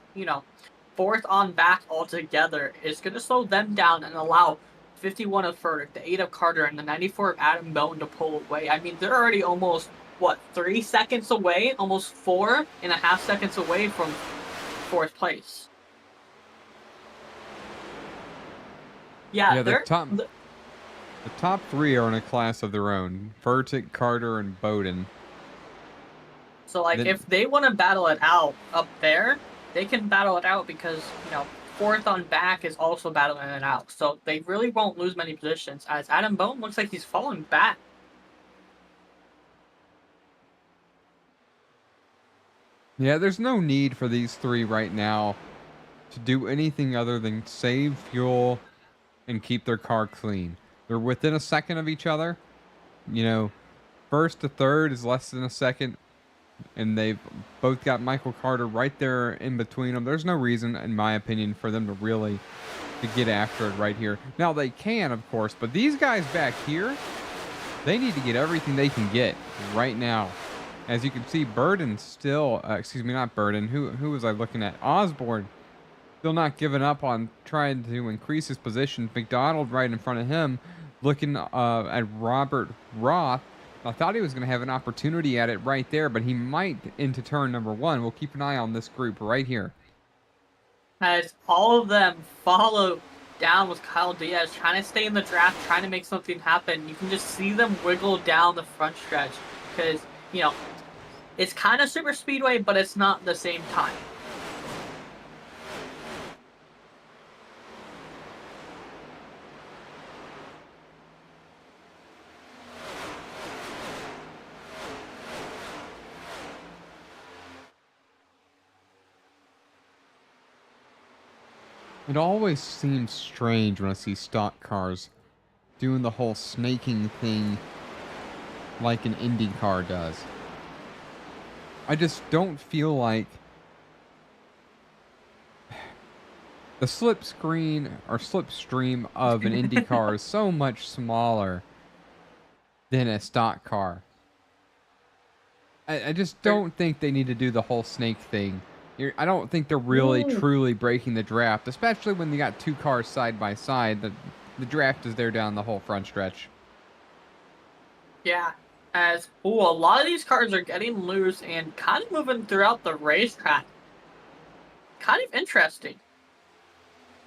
[SPEAKER 3] 4th on back altogether, it's going to slow them down and allow 51 of Furtick, the 8 of Carter, and the 94 of Adam Bone to pull away. I mean, they're already almost, 3 seconds away? Almost 4.5 seconds away from 4th place. Yeah,
[SPEAKER 2] the top 3 are in a class of their own. Furtick, Carter, and Bowden.
[SPEAKER 3] So, if they want to battle it out up there, they can battle it out because, 4th on back is also battling it out. So they really won't lose many positions, as Adam Bone looks like he's falling back.
[SPEAKER 2] Yeah, there's no need for these 3 right now to do anything other than save fuel and keep their car clean. They're within a second of each other. 1st to 3rd is less than a second. And they've both got Michael Carter right there in between them. There's no reason, in my opinion, for them to get after it right here. Now, they can, of course, but these guys back here, they need to get everything they can get right now. As you can see, Burden still, excuse me, not Burden. Who was I looking at? Osborne still not giving up on trying to increase his position. McDonald right in front of him, looking at Robert Roth. I thought he was going to have an opportunity at it right there, but he might into turn number 1. We'll keep an eye on this group right here.
[SPEAKER 3] As all of them follow down with Kyle Diaz, trying to stay in the draft, trying to make something happen. You can just see them wiggle down the front stretch because, you know, it's kind of super speedway, but it's not the same time.
[SPEAKER 2] It always seems strange when I see stock cars doing the whole snaking thing like an Indy car does. I just don't feel like the slipstream of an Indy car is so much smaller than a stock car. I just don't think they need to do the whole snake thing. I don't think they're really truly breaking the draft, especially when they got 2 cars side by side. The draft is there down the whole front stretch.
[SPEAKER 3] Yeah, a lot of these cars are getting loose and kind of moving throughout the racetrack. Kind of interesting.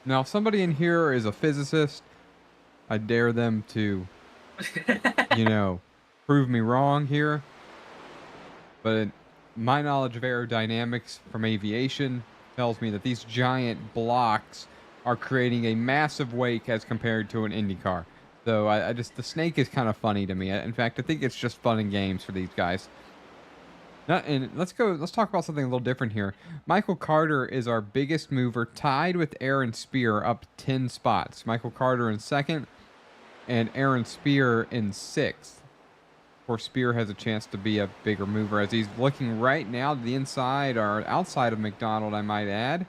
[SPEAKER 2] Now, if somebody in here is a physicist, I dare them to, prove me wrong here. But my knowledge of aerodynamics from aviation tells me that these giant blocks are creating a massive wake as compared to an Indy car. So the snake is kind of funny to me. In fact, I think it's just fun and games for these guys. And let's talk about something a little different here. Michael Carter is our biggest mover, tied with Aaron Spear, up 10 spots. Michael Carter in 2nd and Aaron Spear in 6th. Of course, Spear has a chance to be a bigger mover as he's looking right now to the inside or outside of McDonald, I might add.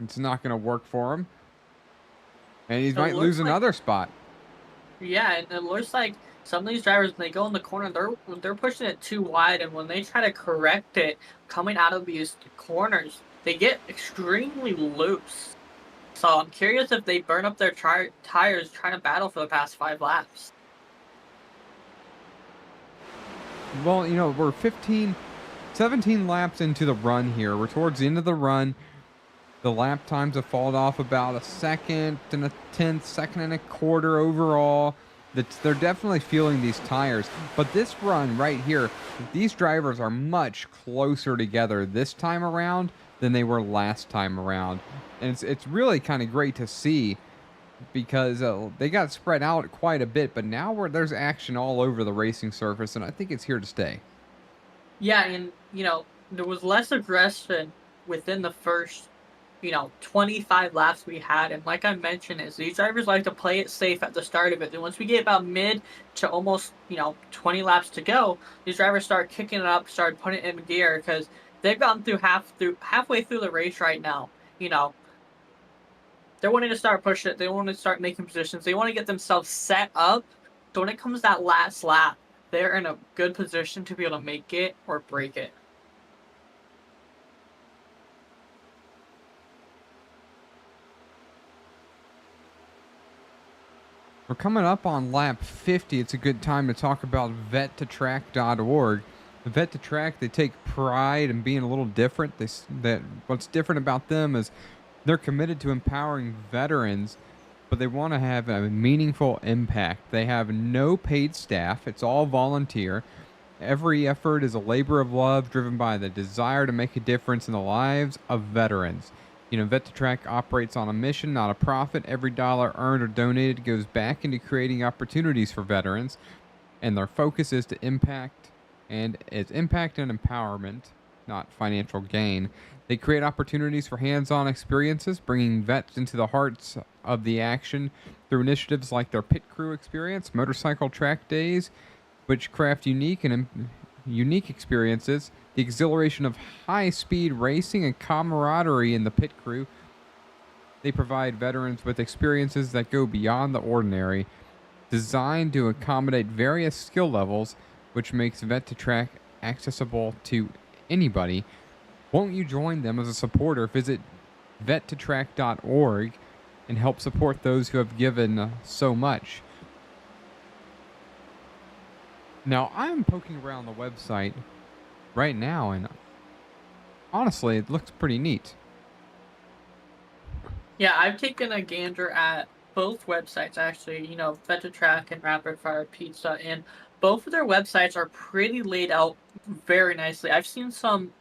[SPEAKER 2] It's not going to work for him. And he might lose another spot.
[SPEAKER 3] Yeah, and it looks like some of these drivers, when they go in the corner, they're pushing it too wide, and when they try to correct it coming out of these corners, they get extremely loose. So I'm curious if they burn up their tires trying to battle for the past 5 laps.
[SPEAKER 2] Well, we're 17 laps into the run here. We're towards the end of the run. The lap times have fallen off about 1 and a 10th, 2 and a quarter overall. They're definitely feeling these tires. But this run right here, these drivers are much closer together this time around than they were last time around. And it's really kind of great to see because they got spread out quite a bit. But now there's action all over the racing surface, and I think it's here to stay.
[SPEAKER 3] Yeah, and, there was less aggression within the first 25 laps we had, and like I mentioned, is these drivers like to play it safe at the start of it. And once we get about mid to almost 20 laps to go, these drivers start kicking it up, start putting it in gear because they've gotten halfway through the race right now. They're wanting to start pushing it. They want to start making positions. They want to get themselves set up. So when it comes to that last lap, they're in a good position to be able to make it or break it.
[SPEAKER 2] We're coming up on lap 50. It's a good time to talk about vet2track.org. Vet2track, they take pride in being a little different. What's different about them is they're committed to empowering veterans, but they want to have a meaningful impact. They have no paid staff. It's all volunteer. Every effort is a labor of love driven by the desire to make a difference in the lives of veterans. Vet2track operates on a mission, not a profit. Every dollar earned or donated goes back into creating opportunities for veterans, and their focus is to impact and empowerment, not financial gain. They create opportunities for hands-on experiences, bringing vets into the hearts of the action through initiatives like their pit crew experience, motorcycle track days, which craft unique experiences, the exhilaration of high-speed racing and camaraderie in the pit crew. They provide veterans with experiences that go beyond the ordinary, designed to accommodate various skill levels, which makes Vet2Track accessible to anybody. Won't you join them as a supporter? Visit vettotrack.org and help support those who have given so much. Now, I'm poking around the website right now, and honestly, it looks pretty neat.
[SPEAKER 3] Yeah, I've taken a gander at both websites, actually, VetaTrack and Rapid Fire Pizza, and both of their websites are pretty laid out very nicely. I've seen some,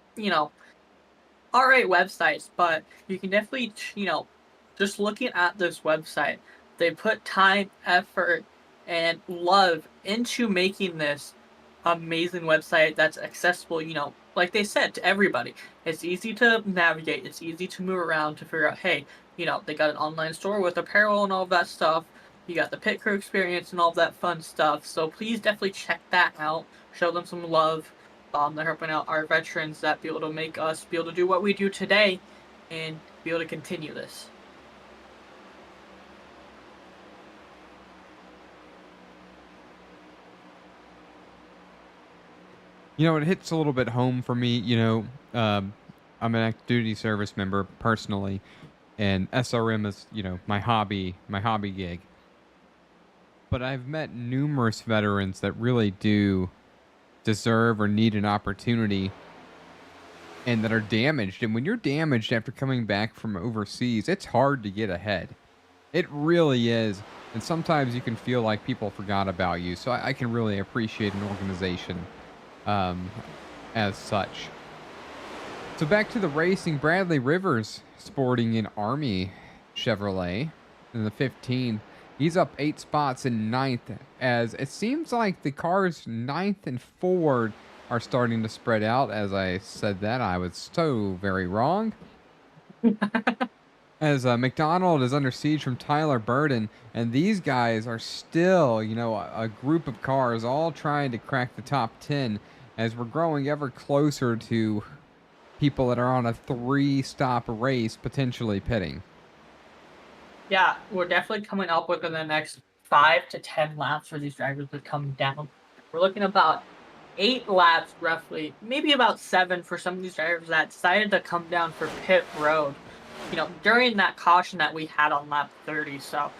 [SPEAKER 3] alright websites, but you can definitely, just looking at this website, they put time, effort, and love into making this amazing website that's accessible, like they said, to everybody. It's easy to navigate, it's easy to move around to figure out, hey, they got an online store with apparel and all that stuff. You got the pit crew experience and all that fun stuff. So please definitely check that out. Show them some love. They're helping out our veterans that be able to make us be able to do what we do today and be able to continue this.
[SPEAKER 2] It hits a little bit home for me. I'm an active duty service member personally, and SRM is, my hobby gig. But I've met numerous veterans that really do deserve or need an opportunity and that are damaged. And when you're damaged after coming back from overseas, it's hard to get ahead. It really is. And sometimes you can feel like people forgot about you. So I can really appreciate an organization as such. So back to the racing. Bradley Rivers sporting an Army Chevrolet in the 15. He's up 8 spots in 9th, as it seems like the cars 9th and forward are starting to spread out. As I said that, I was so very wrong. As McDonald is under siege from Tyler Burden, and these guys are still, a group of cars all trying to crack the top 10, as we're growing ever closer to people that are on a 3-stop race potentially pitting.
[SPEAKER 3] Yeah, we're definitely coming up within the next 5 to 10 laps for these drivers to come down. We're looking about 8 laps roughly, maybe about 7 for some of these drivers that decided to come down for pit road, during that caution that we had on lap 30. So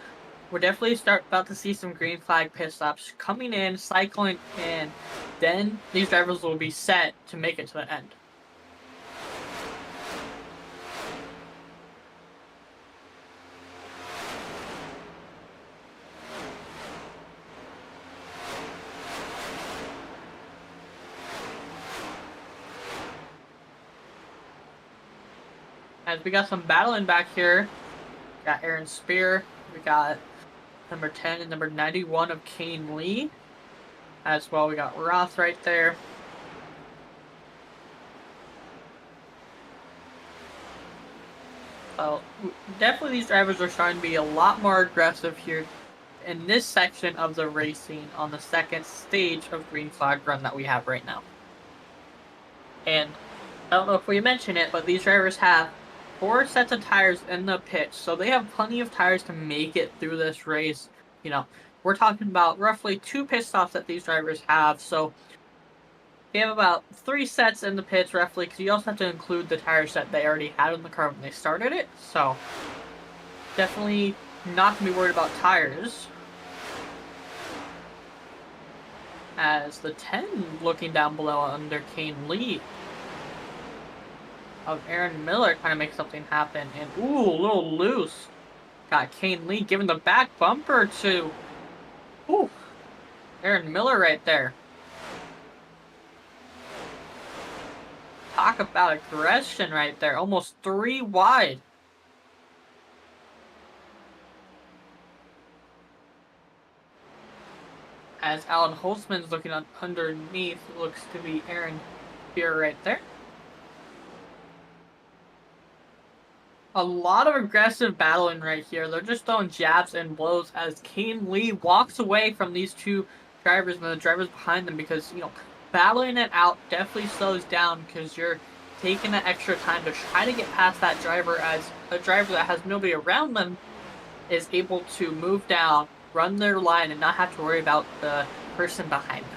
[SPEAKER 3] we're definitely about to see some green flag pit stops coming in, cycling in. Then these drivers will be set to make it to the end. As we got some battling back here. We got Aaron Spear. We got number 10 and number 91 of Kane Lee. As well, we got Roth right there. So definitely these drivers are starting to be a lot more aggressive here in this section of the racing on the second stage of green flag run that we have right now. And I don't know if we mentioned it, but these drivers have 4 sets of tires in the pit, so they have plenty of tires to make it through this race. We're talking about roughly 2 pit stops that these drivers have, so they have about 3 sets in the pits roughly, because you also have to include the tire set they already had in the car when they started it, so definitely not going to be worried about tires. As the 10 looking down below under Kane Lee of Aaron Miller trying to make something happen. And ooh, a little loose. Got Kane Lee giving the back bumper to Aaron Miller right there. Talk about aggression right there. Almost 3 wide. As Alan Holtzman's looking underneath, looks to be Aaron Spear right there. A lot of aggressive battling right here. They're just throwing jabs and blows as Kane Lee walks away from these 2 drivers and the drivers behind them, because, battling it out definitely slows down because you're taking that extra time to try to get past that driver, as a driver that has nobody around them is able to move down, run their line, and not have to worry about the person behind them.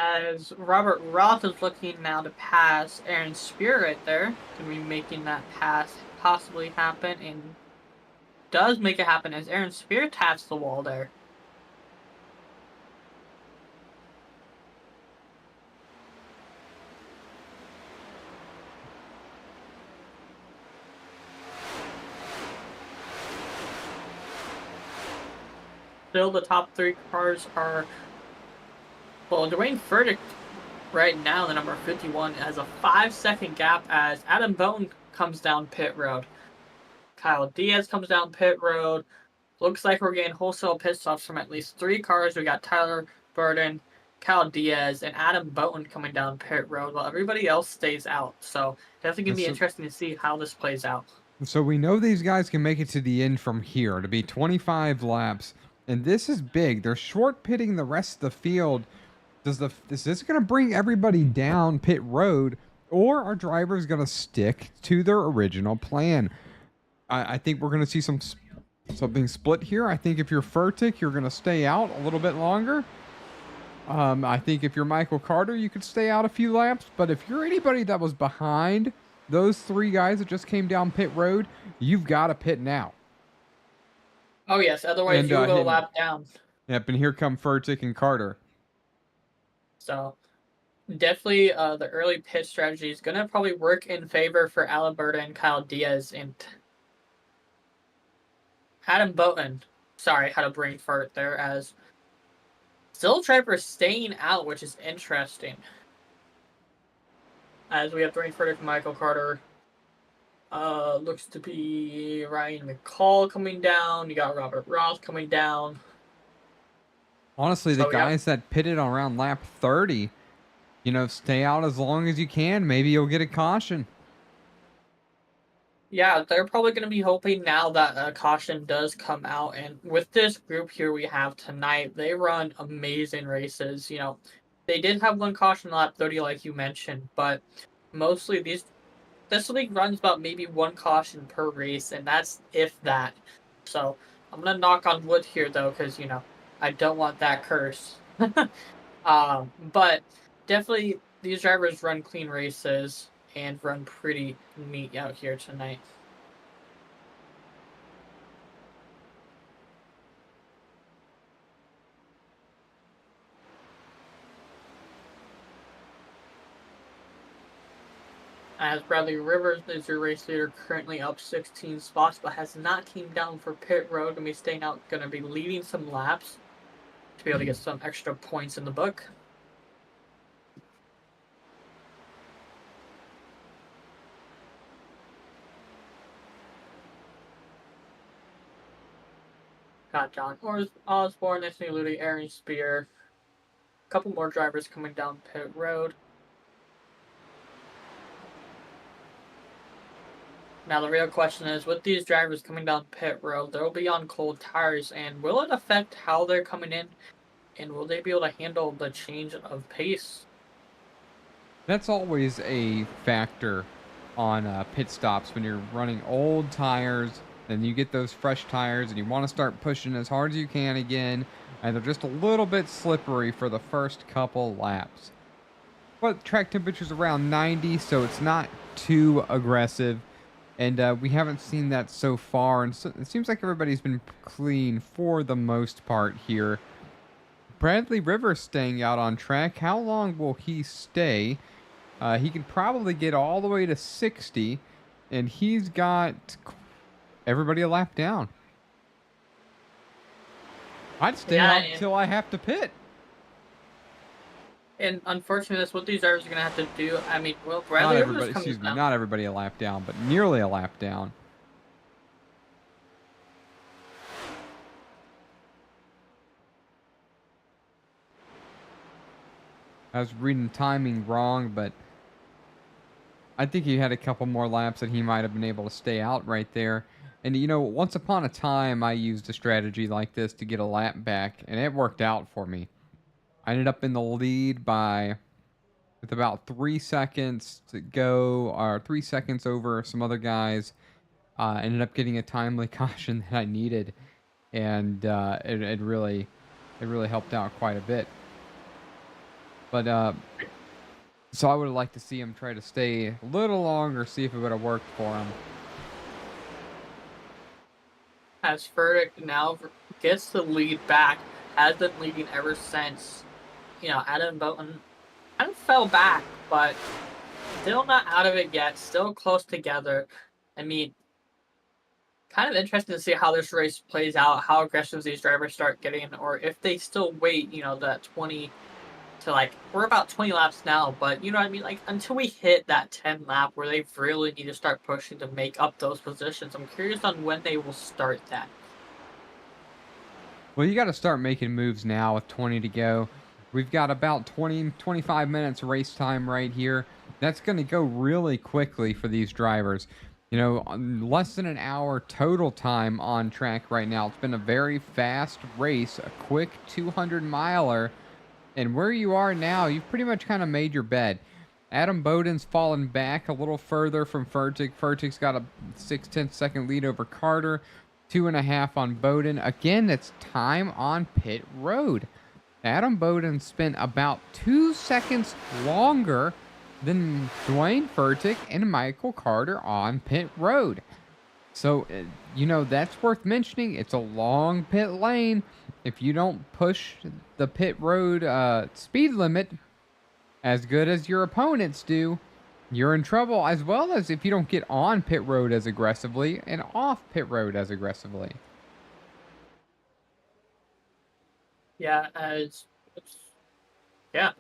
[SPEAKER 3] As Robert Roth is looking now to pass Aaron Spear right there, going to be making that pass possibly happen, and does make it happen as Aaron Spear taps the wall there. Still, the top 3 cars are, well, Dwayne Furtick right now, the number 51, has a 5-second gap as Adam Bone comes down pit road. Kyle Diaz comes down pit road. Looks like we're getting wholesale pit stops from at least 3 cars. We got Tyler Burden, Kyle Diaz, and Adam Bowden coming down pit road while everybody else stays out. So definitely going to be interesting to see how this plays out.
[SPEAKER 2] So we know these guys can make it to the end from here to be 25 laps. And this is big. They're short pitting the rest of the field. Is this going to bring everybody down pit road, or are drivers going to stick to their original plan? I think we're going to see something split here. I think if you're Furtick, you're going to stay out a little bit longer. I think if you're Michael Carter, you could stay out a few laps. But if you're anybody that was behind those 3 guys that just came down pit road, you've got to pit now.
[SPEAKER 3] Oh, yes. Otherwise, you will lap down.
[SPEAKER 2] Yep, and here come Furtick and Carter.
[SPEAKER 3] So, definitely the early pit strategy is going to probably work in favor for Alberta and Kyle Diaz. And Adam Bowden, sorry, had a brain fart there, as still drivers staying out, which is interesting. As we have Dwayne Furtick and Michael Carter. Looks to be Ryan McCall coming down. You got Robert Roth coming down.
[SPEAKER 2] Honestly, the guys that pitted around lap 30, stay out as long as you can. Maybe you'll get a caution.
[SPEAKER 3] Yeah, they're probably going to be hoping now that a caution does come out. And with this group here we have tonight, they run amazing races. They did have one caution lap 30, like you mentioned, but mostly this league runs about maybe 1 caution per race, and that's if that. So I'm going to knock on wood here, though, because, I don't want that curse. But definitely these drivers run clean races and run pretty neat out here tonight. As Bradley Rivers is your race leader, currently up 16 spots, but has not came down for pit road. Going to be staying out, going to be leading some laps to be able to get some extra points in the book. Got John Osborne, Anthony Ludi, Aaron Spear. A couple more drivers coming down pit road. Now the real question is, with these drivers coming down pit road, they'll be on cold tires, and will it affect how they're coming in, and will they be able to handle the change of pace?
[SPEAKER 2] That's always a factor on pit stops when you're running old tires, and you get those fresh tires, and you want to start pushing as hard as you can again, and they're just a little bit slippery for the first couple laps. But track temperature's around 90, so it's not too aggressive. And we haven't seen that so far. And so it seems like everybody's been clean for the most part here. Bradley Rivers staying out on track. How long will he stay? He can probably get all the way to 60. And he's got everybody a lap down. I'd stay out until I have to pit.
[SPEAKER 3] And unfortunately, that's what these drivers are going to have to do. I mean, well, Bradley Rivers comes down.
[SPEAKER 2] Not everybody a lap down, but nearly a lap down. I was reading timing wrong, but I think he had a couple more laps that he might have been able to stay out right there. And, once upon a time, I used a strategy like this to get a lap back, and it worked out for me. I ended up in the lead with about 3 seconds to go, or 3 seconds over some other guys. Ended up getting a timely caution that I needed, and it really helped out quite a bit. But so I would have liked to see him try to stay a little longer, see if it would have worked for him.
[SPEAKER 3] As Furtick now gets the lead back, has been leading ever since, Adam Bowden kind of fell back, but still not out of it yet, still close together. I mean, kind of interesting to see how this race plays out, how aggressive these drivers start getting, or if they still wait, that 20 to we're about 20 laps now, but you know what I mean? Until we hit that 10 lap where they really need to start pushing to make up those positions, I'm curious on when they will start that.
[SPEAKER 2] Well, you got to start making moves now with 20 to go. We've got about 25 minutes race time right here. That's going to go really quickly for these drivers. Less than an hour total time on track right now. It's been a very fast race, a quick 200-miler. And where you are now, you've pretty much kind of made your bed. Adam Bowden's fallen back a little further from Furtick. Furtick's got a 6/10 second lead over Carter. 2.5 on Bowden. Again, it's time on pit road. Adam Bowden spent about 2 seconds longer than Dwayne Furtick and Michael Carter on pit road. So, that's worth mentioning. It's a long pit lane. If you don't push the pit road speed limit as good as your opponents do, you're in trouble, as well as if you don't get on pit road as aggressively and off pit road as aggressively.
[SPEAKER 3] Yeah, yeah.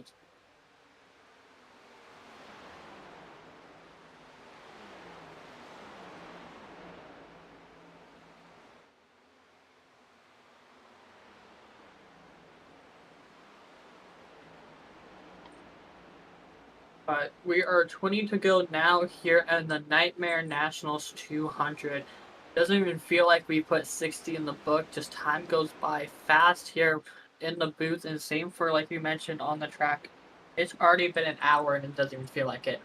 [SPEAKER 3] But we are 20 to go now here at the Nightmare Nationals 200. Doesn't even feel like we put 60 in the book. Just time goes by fast here in the booth. And same for, like you mentioned, on the track. It's already been an hour and it doesn't even feel like it.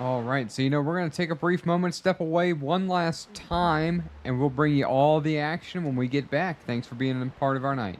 [SPEAKER 2] All right, so we're going to take a brief moment, step away one last time, and we'll bring you all the action when we get back. Thanks for being a part of our night.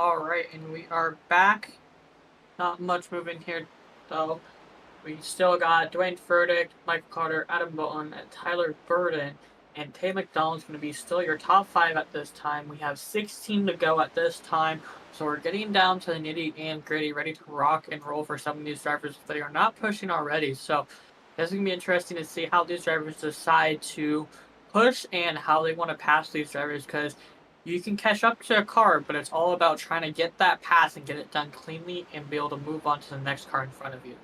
[SPEAKER 3] Alright, and we are back. Not much moving here, though. We still got Dwayne Furtick, Michael Carter, Adam Bolton, and Tyler Burden. And Tay McDonald's going to be still your top 5 at this time. We have 16 to go at this time. So we're getting down to the nitty and gritty, ready to rock and roll for some of these drivers if they are not pushing already. So it's going to be interesting to see how these drivers decide to push and how they want to pass these drivers, because you can catch up to a car, but it's all about trying to get that pass and get it done cleanly and be able to move on to the next car in front of you.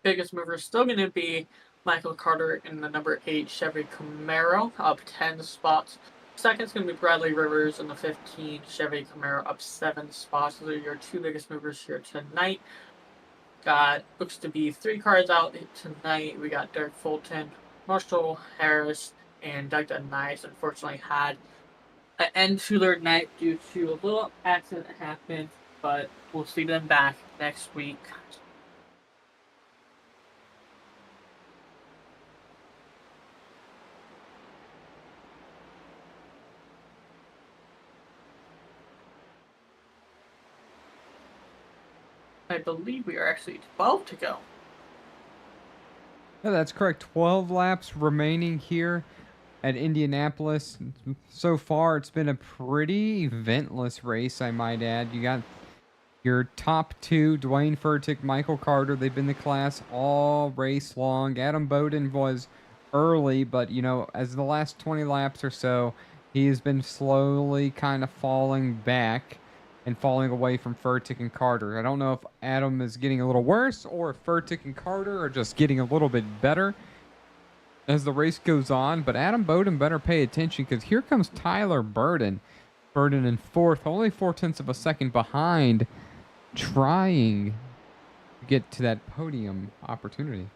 [SPEAKER 3] Biggest mover is still going to be Michael Carter in the number 8 Chevy Camaro, up 10 spots. Second's going to be Bradley Rivers in the 15 Chevy Camaro, up 7 spots. Those are your two biggest movers here tonight. Looks to be 3 cars out tonight. We got Derek Fulton, Marshall Harris, and Doug Nice. Unfortunately, had an end to their night due to a little accident that happened, but we'll see them back next week. I believe we are actually 12 to go.
[SPEAKER 2] Yeah, that's correct. 12 laps remaining here at Indianapolis. So far, it's been a pretty eventless race, I might add. You got your top 2, Dwayne Furtick, Michael Carter. They've been the class all race long. Adam Bowden was early, but, you know, as the last 20 laps or so, he has been slowly kind of falling back and falling away from Furtick and Carter. I don't know if Adam is getting a little worse or if Furtick and Carter are just getting a little bit better as the race goes on, but Adam Bowden better pay attention, because here comes Tyler Burden. Burden in 4th, only 4/10 of a second behind, trying to get to that podium opportunity.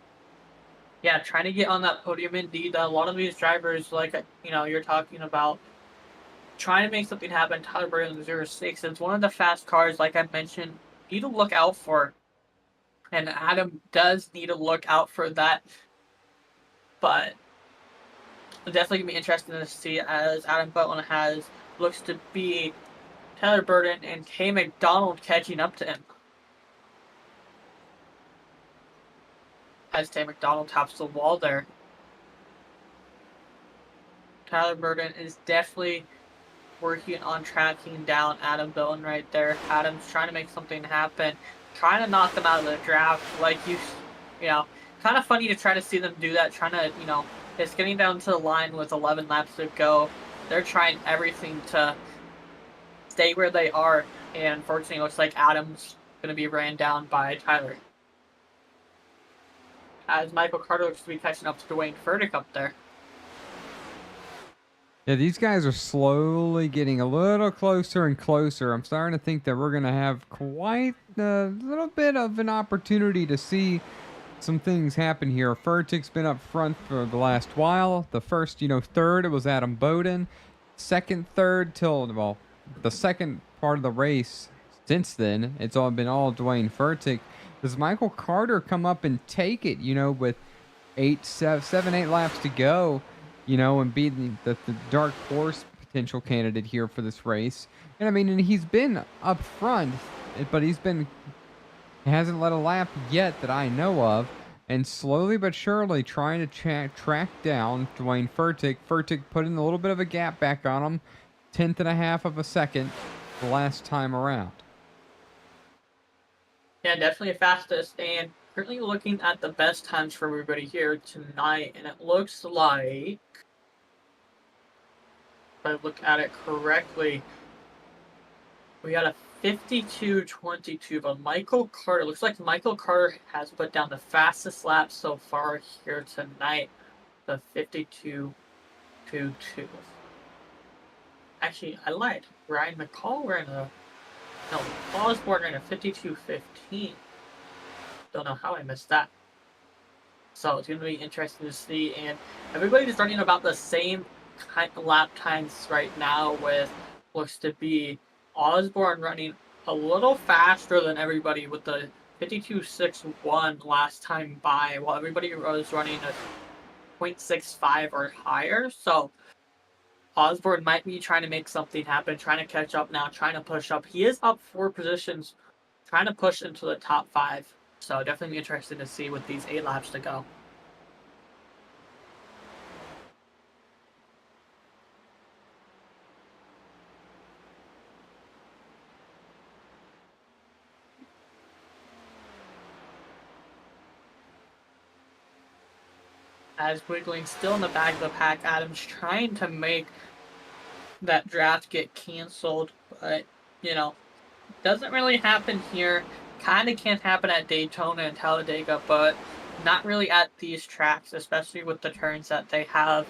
[SPEAKER 3] Yeah, trying to get on that podium indeed. A lot of these drivers, like, you know, you're talking about trying to make something happen. Tyler Burden 06. It's one of the fast cars, like I mentioned, need to look out for. And Adam does need to look out for that. But it's definitely going to be interesting to see, as Adam Butler looks to be Tyler Burden and Tay McDonald catching up to him. As Tay McDonald taps the wall there. Tyler Burden is definitely working on tracking down Adam Bowden right there. Adam's trying to make something happen, trying to knock them out of the draft. Like, you know, kind of funny to try to see them do that, trying to, you know, it's getting down to the line with 11 laps to go. They're trying everything to stay where they are, and unfortunately it looks like Adam's going to be ran down by Tyler. As Michael Carter looks to be catching up to Dwayne Furtick up there.
[SPEAKER 2] Yeah, these guys are slowly getting a little closer and closer. I'm starting to think that we're going to have quite a little bit of an opportunity to see some things happen here. Furtick's been up front for the last while. The first, you know, third, it was Adam Bowden. Second, third, till, well, the second part of the race since then, it's all been all Dwayne Furtick. Does Michael Carter come up and take it, you know, with 7, 8 laps to go? You know, and be the dark horse potential candidate here for this race. And I mean, and he's been up front, but he hasn't led a lap yet that I know of. And slowly but surely trying to track down Dwayne Furtick. Furtick putting a little bit of a gap back on him. 1/10 of a second the last time around.
[SPEAKER 3] Yeah, definitely fastest. And currently looking at the best times for everybody here tonight, and it looks like, if I look at it correctly, we got a 52:22, but Michael Carter, looks like Michael Carter has put down the fastest lap so far here tonight, the 52:22. Actually, I lied. Ryan McCall Osborne ran a 52:15. Don't know how I missed that. So it's going to be interesting to see. And everybody's running about the same lap times right now, with looks to be Osborne running a little faster than everybody with the 52.61 last time by, while everybody was running a 0.65 or higher. So Osborne might be trying to make something happen, trying to catch up now, trying to push up. He is up 4 positions, trying to push into the top 5. So definitely be interested to see with these 8 laps to go. As wiggling still in the back of the pack, Adam's trying to make that draft get canceled, but doesn't really happen here. Kind of can't happen at Daytona and Talladega, but not really at these tracks, especially with the turns that they have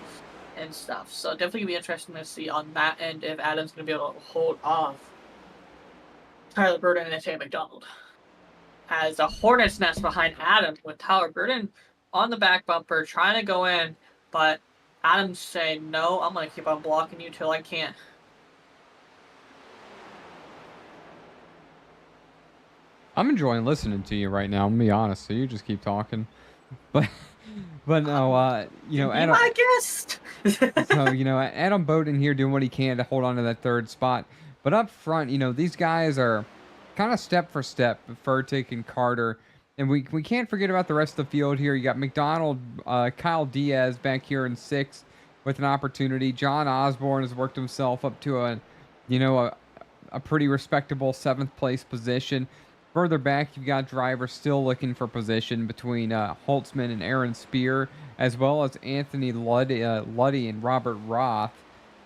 [SPEAKER 3] and stuff. So definitely be interesting to see on that end if Adam's going to be able to hold off Tyler Burton and Sam McDonald. As a hornet's nest behind Adam with Tyler Burton on the back bumper trying to go in, but Adam's saying, no, I'm going to keep on blocking you till I can't.
[SPEAKER 2] I'm enjoying listening to you right now. I'm gonna be honest. So you just keep talking, but no, Adam,
[SPEAKER 3] my guest.
[SPEAKER 2] so Adam Bowden here doing what he can to hold on to that 3rd spot. But up front, these guys are kind of step for step, Furtick and Carter, and we can't forget about the rest of the field here. You got McDonald, Kyle Diaz back here in 6th with an opportunity. John Osborne has worked himself up to a pretty respectable 7th place position. Further back, you've got drivers still looking for position between Holtzman and Aaron Spear, as well as Anthony Luddy and Robert Roth.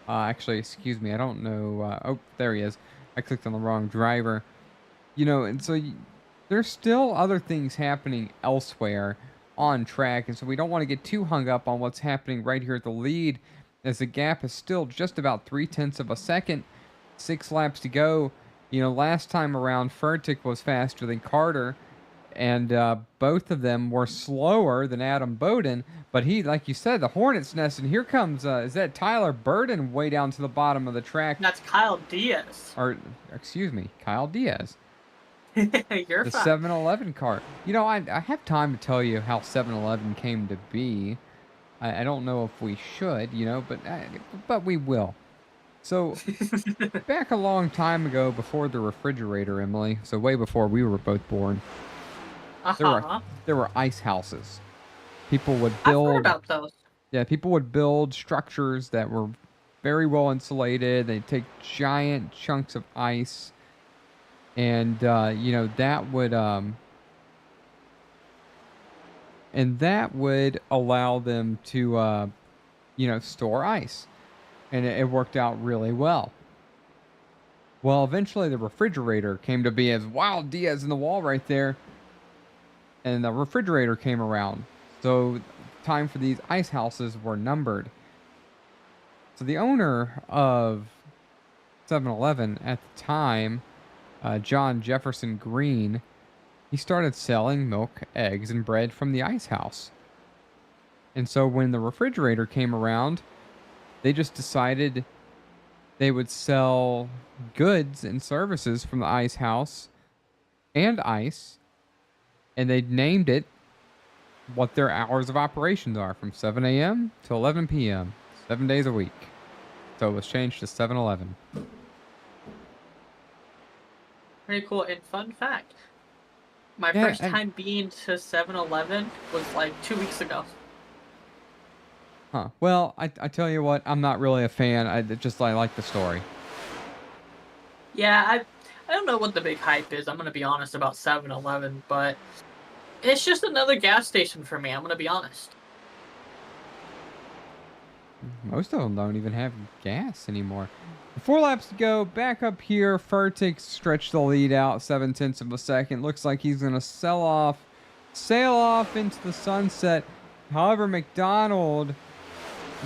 [SPEAKER 2] Actually, excuse me, I don't know. Oh, there he is. I clicked on the wrong driver. And so there's still other things happening elsewhere on track, and so we don't want to get too hung up on what's happening right here at the lead, as the gap is still just about 0.3 of a second. 6 laps to go. Last time around, Furtick was faster than Carter, and both of them were slower than Adam Bowden. But he, like you said, the hornet's nest, and here comes, is that Tyler Burton way down to the bottom of the track?
[SPEAKER 3] That's Kyle Diaz.
[SPEAKER 2] Or, excuse me, Kyle Diaz.
[SPEAKER 3] You're
[SPEAKER 2] the
[SPEAKER 3] fine.
[SPEAKER 2] 7-Eleven car. I have time to tell you how 7-Eleven came to be. I don't know if we should, but we will. So, back a long time ago, before the refrigerator, Emily, so way before we were both born, there were ice houses. People would build...
[SPEAKER 3] I've heard about those.
[SPEAKER 2] Yeah, people would build structures that were very well insulated. They'd take giant chunks of ice, and, that would allow them to, store ice. And it worked out really well. Well, eventually the refrigerator came to be, as Wild Diaz in the wall right there. And the refrigerator came around. So time for these ice houses were numbered. So the owner of 7-Eleven at the time, John Jefferson Green, he started selling milk, eggs, and bread from the ice house. And so when the refrigerator came around, they just decided they would sell goods and services from the ice house and ice, and they named it what their hours of operations are, from 7 a.m. to 11 p.m., 7 days a week. So it was changed to 7-Eleven.
[SPEAKER 3] Pretty cool. And fun fact, my first time being to 7-Eleven was like 2 weeks ago.
[SPEAKER 2] Huh. Well, I tell you what, I'm not really a fan. I like the story.
[SPEAKER 3] Yeah, I don't know what the big hype is. I'm going to be honest about 7-Eleven, but it's just another gas station for me. I'm going to be honest.
[SPEAKER 2] Most of them don't even have gas anymore. 4 laps to go. Back up here, Furtick stretched the lead out 0.7 of a second. Looks like he's going to sail off into the sunset. However, McDonald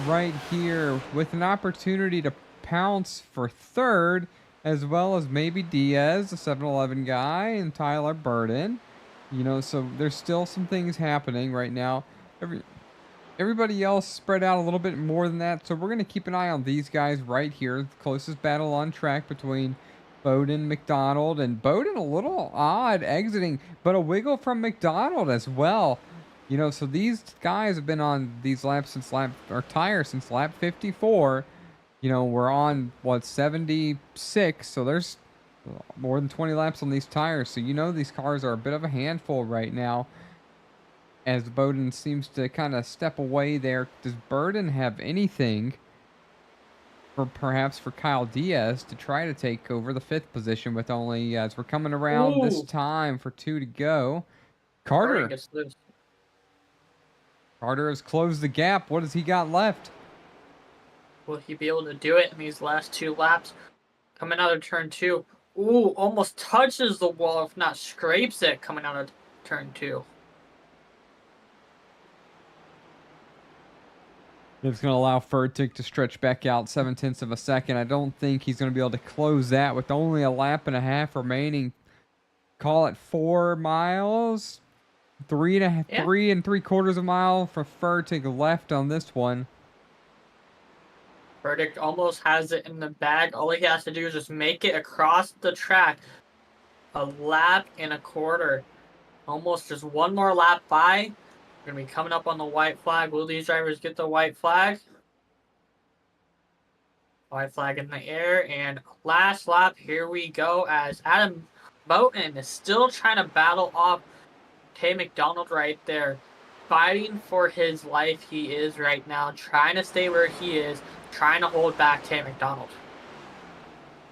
[SPEAKER 2] right here with an opportunity to pounce for 3rd, as well as maybe Diaz, the 7-Eleven guy, and Tyler Burton. So there's still some things happening right now. Everybody else spread out a little bit more than that, so we're going to keep an eye on these guys right here. The closest battle on track between Bowden, McDonald, and Bowden a little odd exiting, but a wiggle from McDonald as well. You know, so these guys have been on these laps since tires since lap 54. You know, we're on what 76, so there's more than 20 laps on these tires. So you know these cars are a bit of a handful right now. As Bowden seems to kind of step away there, does Burden have anything for perhaps for Kyle Diaz to try to take over the 5th position with only as we're coming around this
[SPEAKER 3] Ooh,
[SPEAKER 2] time for 2 to go?
[SPEAKER 3] Carter
[SPEAKER 2] Carter.
[SPEAKER 3] gets loose.
[SPEAKER 2] Carter has closed the gap. What has he got left?
[SPEAKER 3] Will he be able to do it in these last 2 laps? Coming out of turn 2. Ooh, almost touches the wall, if not scrapes it coming out of turn 2.
[SPEAKER 2] It's going to allow Furtick to stretch back out 7/10 of a second. I don't think he's going to be able to close that with only a lap and a half remaining. Call it 4 miles. 3 3/4 of a mile for Furtick left on this one.
[SPEAKER 3] Verdict almost has it in the bag. All he has to do is just make it across the track. A lap and a quarter. Almost just one more lap by. We're going to be coming up on the white flag. Will these drivers get the white flag? White flag in the air. And last lap, here we go as Adam Bowden is still trying to battle off Tay McDonald right there. Fighting for his life he is right now. Trying to stay where he is. Trying to hold back Tay McDonald.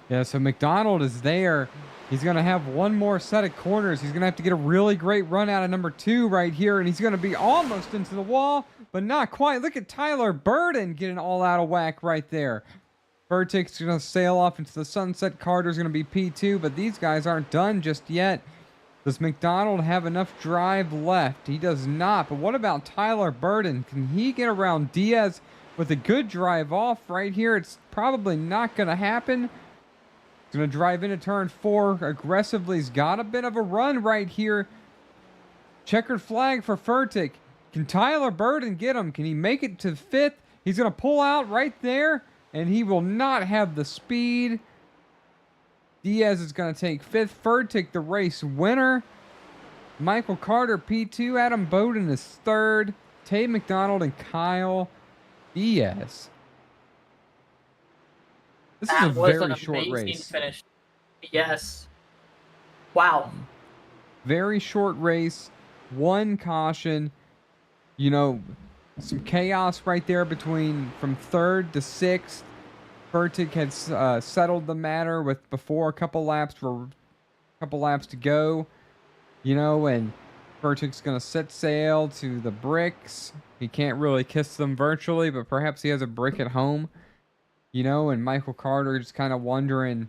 [SPEAKER 2] Yeah, so McDonald is there. He's going to have one more set of corners. He's going to have to get a really great run out of number 2 right here, and he's going to be almost into the wall, but not quite. Look at Tyler Burden getting all out of whack right there. Furtick's going to sail off into the sunset. Carter's going to be P2, but these guys aren't done just yet. Does McDonald have enough drive left? He does not, but what about Tyler Burden? Can he get around Diaz with a good drive off right here? It's probably not going to happen. He's going to drive into turn 4 aggressively. He's got a bit of a run right here. Checkered flag for Furtick. Can Tyler Burden get him? Can he make it to 5th? He's going to pull out right there, and he will not have the speed. Diaz is going to take 5th. Furtick, the race winner. Michael Carter, P2. Adam Bowden is 3rd. Tay McDonald and Kyle Diaz. This is a very short race.
[SPEAKER 3] Finish. Yes. Wow.
[SPEAKER 2] Very short race. One caution. You know, some chaos right there between from 3rd to 6th. Furtick had settled the matter with before a couple laps to go. You know, and Furtick's going to set sail to the bricks. He can't really kiss them virtually, but perhaps he has a brick at home. You know, and Michael Carter just kind of wondering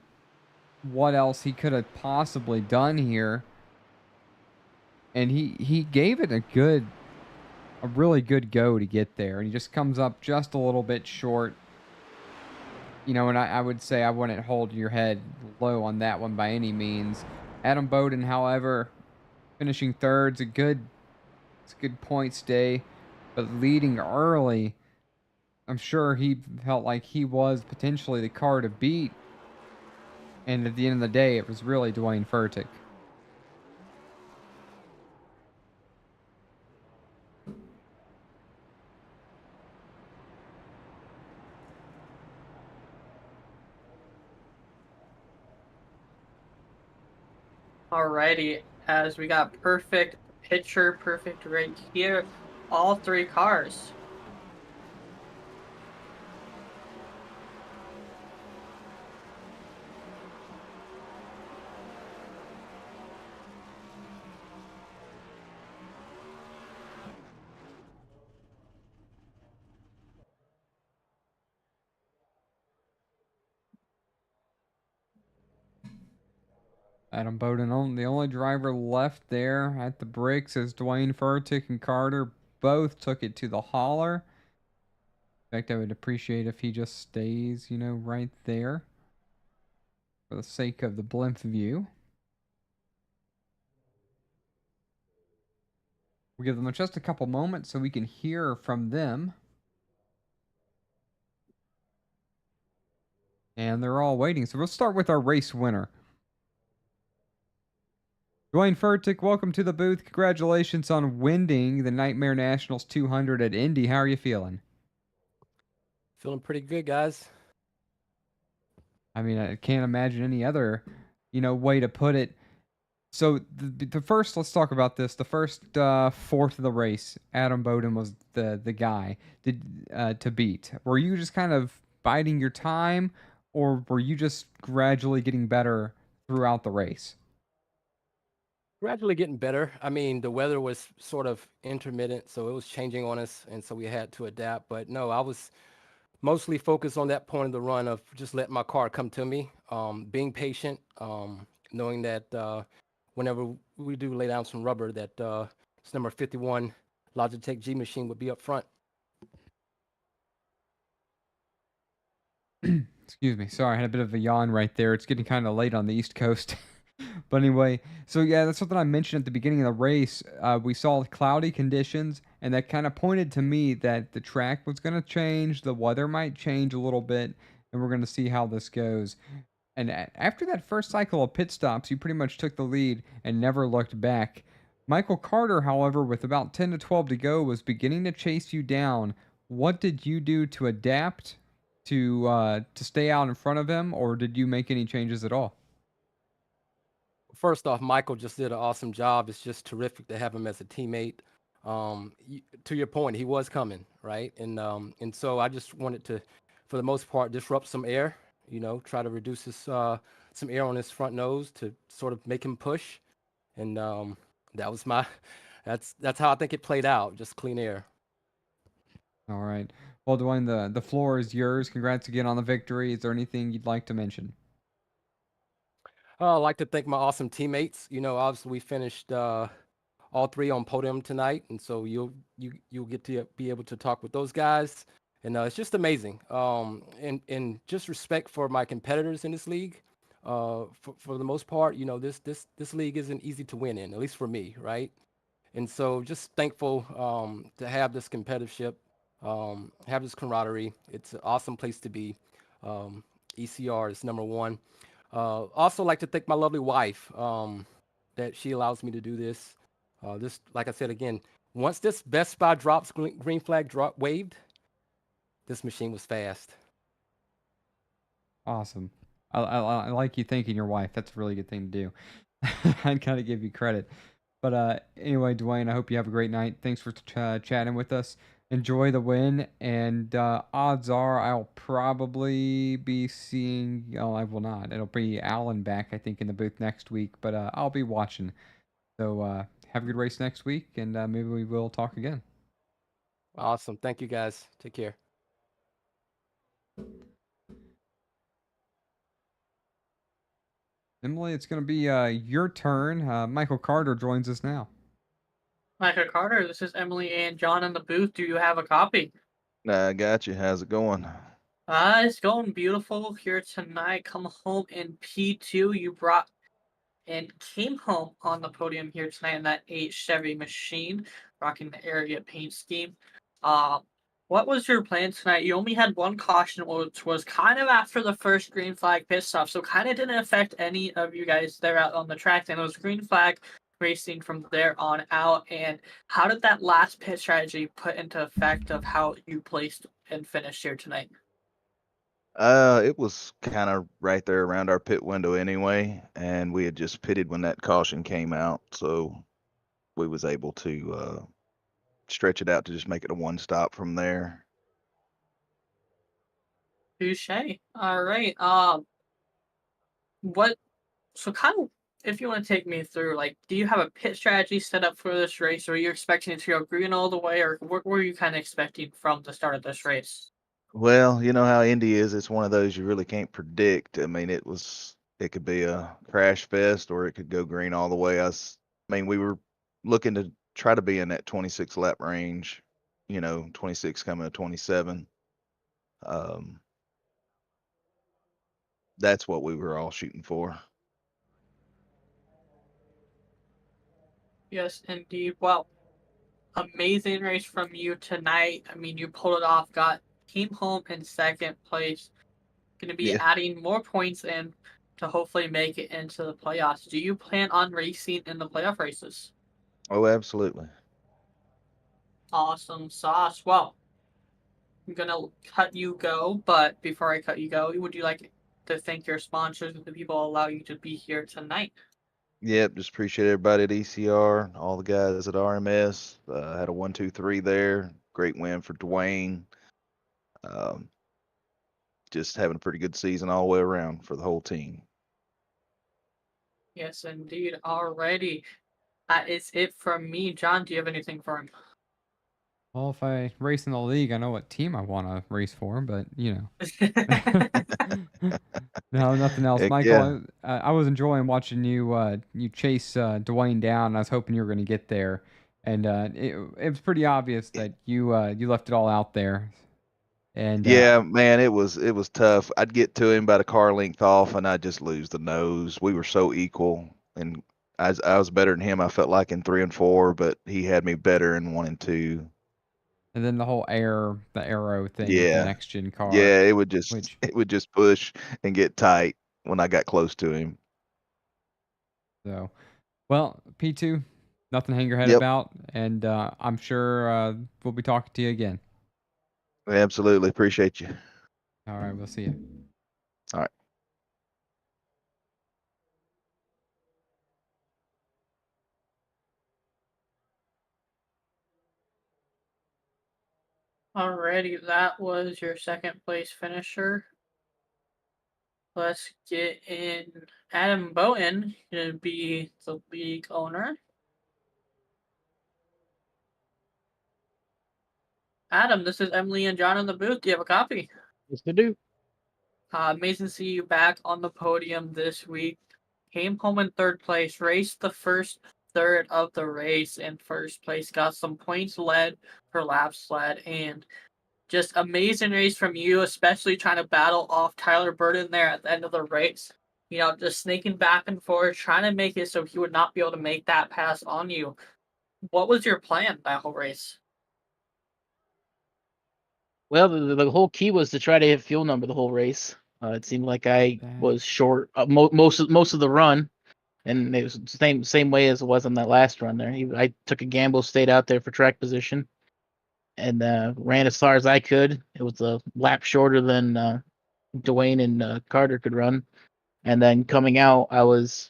[SPEAKER 2] what else he could have possibly done here. And he gave it a really good go to get there. And he just comes up just a little bit short. You know, and I would say I wouldn't hold your head low on that one by any means. Adam Bowden, however, finishing 3rd. It's a good points day. But leading early, I'm sure he felt like he was potentially the car to beat. And at the end of the day, it was really Dwayne Furtick.
[SPEAKER 3] Alrighty, as we got perfect picture, perfect right here. All 3 cars.
[SPEAKER 2] Adam Bowden, the only driver left there at the bricks is Dwayne Furtick and Carter. Both took it to the hauler. In fact, I would appreciate if he just stays, you know, right there for the sake of the blimp view. We'll give them just a couple moments so we can hear from them. And they're all waiting. So we'll start with our race winner. Dwayne Furtick, welcome to the booth. Congratulations on winning the Nightmare Nationals 200 at Indy. How are you feeling?
[SPEAKER 4] Feeling pretty good, guys.
[SPEAKER 2] I mean, I can't imagine any other, way to put it. So the first, let's talk about this. The first fourth of the race, Adam Bowden was the guy to beat. Were you just kind of biding your time, or were you just gradually getting better throughout the race?
[SPEAKER 4] Gradually getting better. I mean, the weather was sort of intermittent, so it was changing on us, and so we had to adapt. But no, I was mostly focused on that point of the run of just letting my car come to me, being patient, knowing that whenever we do lay down some rubber, that this number 51 Logitech G machine would be up front.
[SPEAKER 2] Excuse me. Sorry, I had a bit of a yawn right there. It's getting kind of late on the East Coast. But anyway, so yeah, that's something I mentioned at the beginning of the race. We saw cloudy conditions, and that kind of pointed to me that the track was going to change, the weather might change a little bit, and we're going to see how this goes. And after that first cycle of pit stops, you pretty much took the lead and never looked back. Michael Carter, however, with about 10 to 12 to go, was beginning to chase you down. What did you do to adapt to stay out in front of him, or did you make any changes at all?
[SPEAKER 4] First off, Michael just did an awesome job. It's just terrific to have him as a teammate. To your point, he was coming, right? And so I just wanted to, for the most part, disrupt some air. Try to reduce his some air on his front nose to sort of make him push. And that was my, that's how I think it played out. Just clean air.
[SPEAKER 2] All right. Well, Dwayne, the floor is yours. Congrats again on the victory. Is there anything you'd like to mention?
[SPEAKER 4] I'd like to thank my awesome teammates. Obviously we finished all three on podium tonight, and so you'll get to be able to talk with those guys, and it's just amazing. And just respect for my competitors in this league. For the most part, this league isn't easy to win in, at least for me, right? And so just thankful to have this competitorship, have this camaraderie. It's an awesome place to be. ECR is number one. Also like to thank my lovely wife that she allows me to do this. This, like I said again, once this Best Buy drops green flag waved, this machine was fast.
[SPEAKER 2] Awesome. I like you thanking your wife. That's a really good thing to do. I'd kind of give you credit. But anyway, Dwayne, I hope you have a great night. Thanks for chatting with us. Enjoy the win, and odds are I'll probably be seeing. Oh, I will not. It'll be Alan back, I think, in the booth next week. But I'll be watching. So have a good race next week, and maybe we will talk again.
[SPEAKER 4] Awesome. Thank you, guys. Take care.
[SPEAKER 2] Emily, it's going to be your turn. Michael Carter joins us now.
[SPEAKER 3] Michael Carter, this is Emily and John in the booth. Do you have a copy?
[SPEAKER 5] I got you. How's it going?
[SPEAKER 3] It's going beautiful here tonight. Come home in P2. You brought and came home on the podium here tonight in that 8 Chevy machine, rocking the area paint scheme. What was your plan tonight? You only had one caution, which was kind of after the first green flag pit stop, so kind of didn't affect any of you guys there out on the track. And it was green flag racing from there on out. And how did that last pit strategy put into effect of how you placed and finished here tonight?
[SPEAKER 5] It was kind of right there around our pit window anyway, and we had just pitted when that caution came out, so we was able to stretch it out to just make it a one stop from there.
[SPEAKER 3] Touche. All right. What? So kind of, if you want to take me through, like, do you have a pit strategy set up for this race, or are you expecting it to go green all the way, or what were you kind of expecting from the start of this race?
[SPEAKER 5] Well, you know how Indy is. It's one of those you really can't predict. I mean, it could be a crash fest or it could go green all the way. We were looking to try to be in that 26 lap range, 26 coming to 27. That's what we were all shooting for.
[SPEAKER 3] Yes, indeed. Well, amazing race from you tonight. I mean, you pulled it off, came home in second place. Going to be
[SPEAKER 5] Yeah.
[SPEAKER 3] adding more points in to hopefully make it into the playoffs. Do you plan on racing in the playoff races?
[SPEAKER 5] Oh, absolutely.
[SPEAKER 3] Awesome sauce. Well, I'm gonna cut you go, but before I cut you go, would you like to thank your sponsors and the people allow you to be here tonight?
[SPEAKER 5] Yep, just appreciate everybody at ECR, all the guys at RMS. Had a 1-2-3 there. Great win for Dwayne. Just having a pretty good season all the way around for the whole team.
[SPEAKER 3] Yes, indeed. Alrighty. That is it from me. John, do you have anything for him?
[SPEAKER 2] Well, if I race in the league, I know what team I want to race for, but no, nothing else.
[SPEAKER 5] Heck
[SPEAKER 2] Michael,
[SPEAKER 5] yeah.
[SPEAKER 2] I was enjoying watching you chase Dwayne down. I was hoping you were going to get there, and it was pretty obvious that you left it all out there. And
[SPEAKER 5] Yeah, man, it was tough. I'd get to him about a car length off, and I'd just lose the nose. We were so equal, and I was better than him. I felt like in 3 and 4, but he had me better in 1 and 2.
[SPEAKER 2] and then the whole the arrow thing with the
[SPEAKER 5] Yeah,
[SPEAKER 2] NextGen car.
[SPEAKER 5] yeah, it would just
[SPEAKER 2] which
[SPEAKER 5] push and get tight when I got close to him.
[SPEAKER 2] so, well, P2, nothing to hang your head
[SPEAKER 5] Yep.
[SPEAKER 2] about, and I'm sure we'll be talking to you again.
[SPEAKER 5] Absolutely, appreciate you.
[SPEAKER 2] All right, we'll see you.
[SPEAKER 5] All right.
[SPEAKER 3] Alrighty, that was your second place finisher. Let's get in Adam Bowden, gonna be the league owner. Adam, this is Emily and John in the booth. Do you have a copy?
[SPEAKER 6] Yes, I do.
[SPEAKER 3] Amazing to see you back on the podium this week. Came home in third place, raced the first third of the race in first place, got some points led for laps led, and just amazing race from you, especially trying to battle off Tyler Burden there at the end of the race. Just snaking back and forth, trying to make it so he would not be able to make that pass on you. What was your plan that whole race?
[SPEAKER 6] Well, the whole key was to try to hit fuel number the whole race. It seemed like I was short most of the run, and it was the same way as it was on that last run there. I took a gamble, stayed out there for track position, and ran as far as I could. It was a lap shorter than Dwayne and Carter could run, and then coming out, I was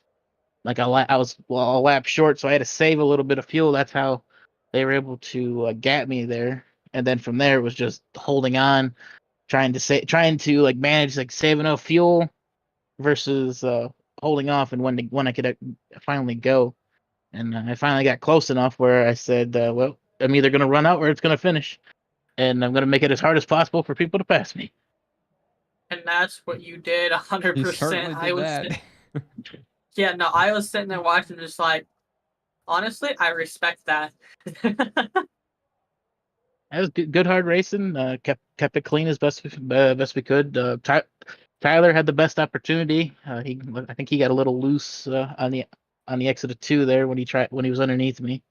[SPEAKER 6] a lap short, so I had to save a little bit of fuel. That's how they were able to gap me there. And then from there, it was just holding on, trying to like manage like save enough fuel versus holding off and when I could finally go. And I finally got close enough where I said, well, I'm either going to run out or it's going to finish, and I'm going to make it as hard as possible for people to pass me.
[SPEAKER 3] And that's what you did, 100%.
[SPEAKER 2] You certainly did that.
[SPEAKER 3] Yeah, no, I was sitting there watching, just like, honestly, I respect that.
[SPEAKER 6] That was good hard racing. Kept it clean as best we could. Tyler had the best opportunity. I think he got a little loose on the exit of 2 there when he was underneath me.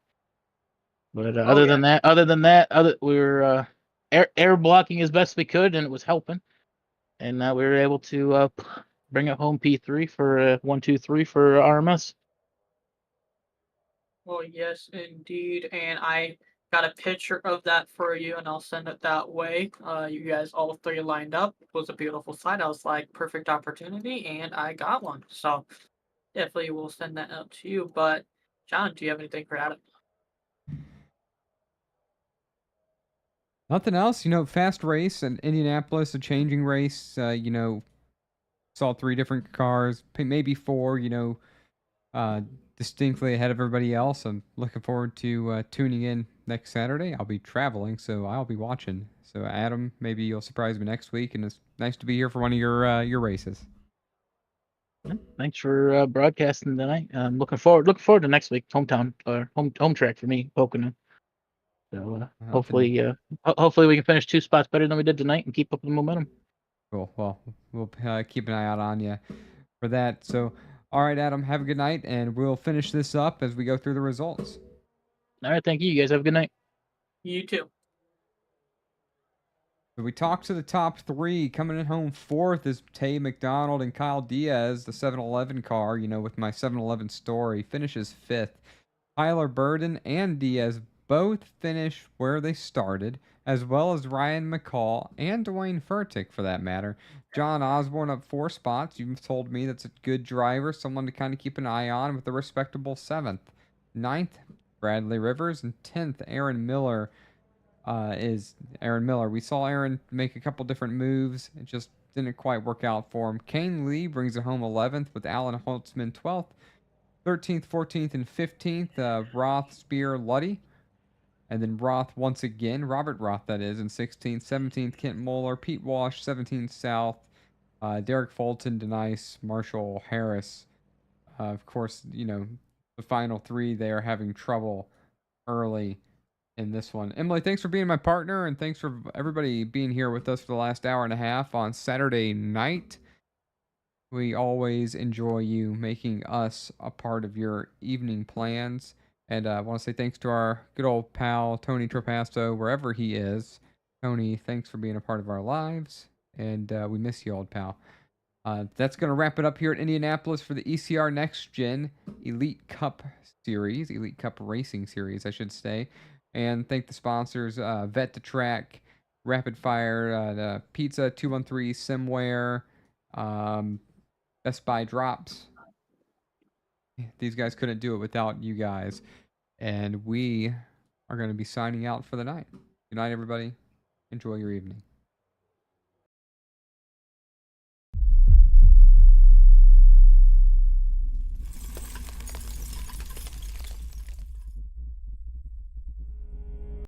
[SPEAKER 6] But other than that, we were air blocking as best we could, and it was helping. And we were able to bring it home P3 for 1-2-3 for RMS.
[SPEAKER 3] Well, yes, indeed. And I got a picture of that for you, and I'll send it that way. You guys all 3 lined up. It was a beautiful sight. I was like, perfect opportunity, and I got one. So definitely will send that out to you. But John, do you have anything for Adam?
[SPEAKER 2] Nothing else. Fast race in Indianapolis, a changing race. Saw 3 different cars, maybe 4. Distinctly ahead of everybody else. I'm looking forward to tuning in next Saturday. I'll be traveling, so I'll be watching. So Adam, maybe you'll surprise me next week, and it's nice to be here for one of your races.
[SPEAKER 6] Thanks for broadcasting tonight. I'm looking forward to next week. Hometown or home track for me, Pocono. So hopefully we can finish 2 spots better than we did tonight and keep up the momentum.
[SPEAKER 2] Cool. Well, we'll keep an eye out on you for that. So, all right, Adam, have a good night, and we'll finish this up as we go through the results.
[SPEAKER 6] All right, thank you. You guys have a good night.
[SPEAKER 3] You too.
[SPEAKER 2] So we talked to the top three. Coming in home fourth is Tay McDonald and Kyle Diaz, the 7-Eleven car, with my 7-Eleven story, finishes fifth. Tyler Burden and Diaz both finish where they started, as well as Ryan McCall and Dwayne Furtick, for that matter. John Osborne up 4 spots. You've told me that's a good driver, someone to kind of keep an eye on, with a respectable 7th. 9th, Bradley Rivers, and 10th, Aaron Miller. Is Aaron Miller. We saw Aaron make a couple different moves. It just didn't quite work out for him. Kane Lee brings it home 11th, with Alan Holtzman 12th. 13th, 14th, and 15th, Roth, Spear, Luddy. And then Roth once again, Robert Roth that is, in 16th. 17th, Kent Moeller, Pete Walsh, 17th South. Derek Fulton, Denice, Marshall Harris. Of course, the final 3, they are having trouble early in this one. Emily, thanks for being my partner, and thanks for everybody being here with us for the last hour and a half on Saturday night. We always enjoy you making us a part of your evening plans. And I want to say thanks to our good old pal, Tony Trapasso, wherever he is. Tony, thanks for being a part of our lives. And we miss you, old pal. That's going to wrap it up here at Indianapolis for the ECR NextGen Elite Cup Series, Elite Cup Racing Series, I should say. And thank the sponsors, Vet to Track, Rapid Fire, the Pizza 213, Simware, Best Buy Drops. These guys couldn't do it without you guys. And we are going to be signing out for the night. Good night, everybody. Enjoy your evening.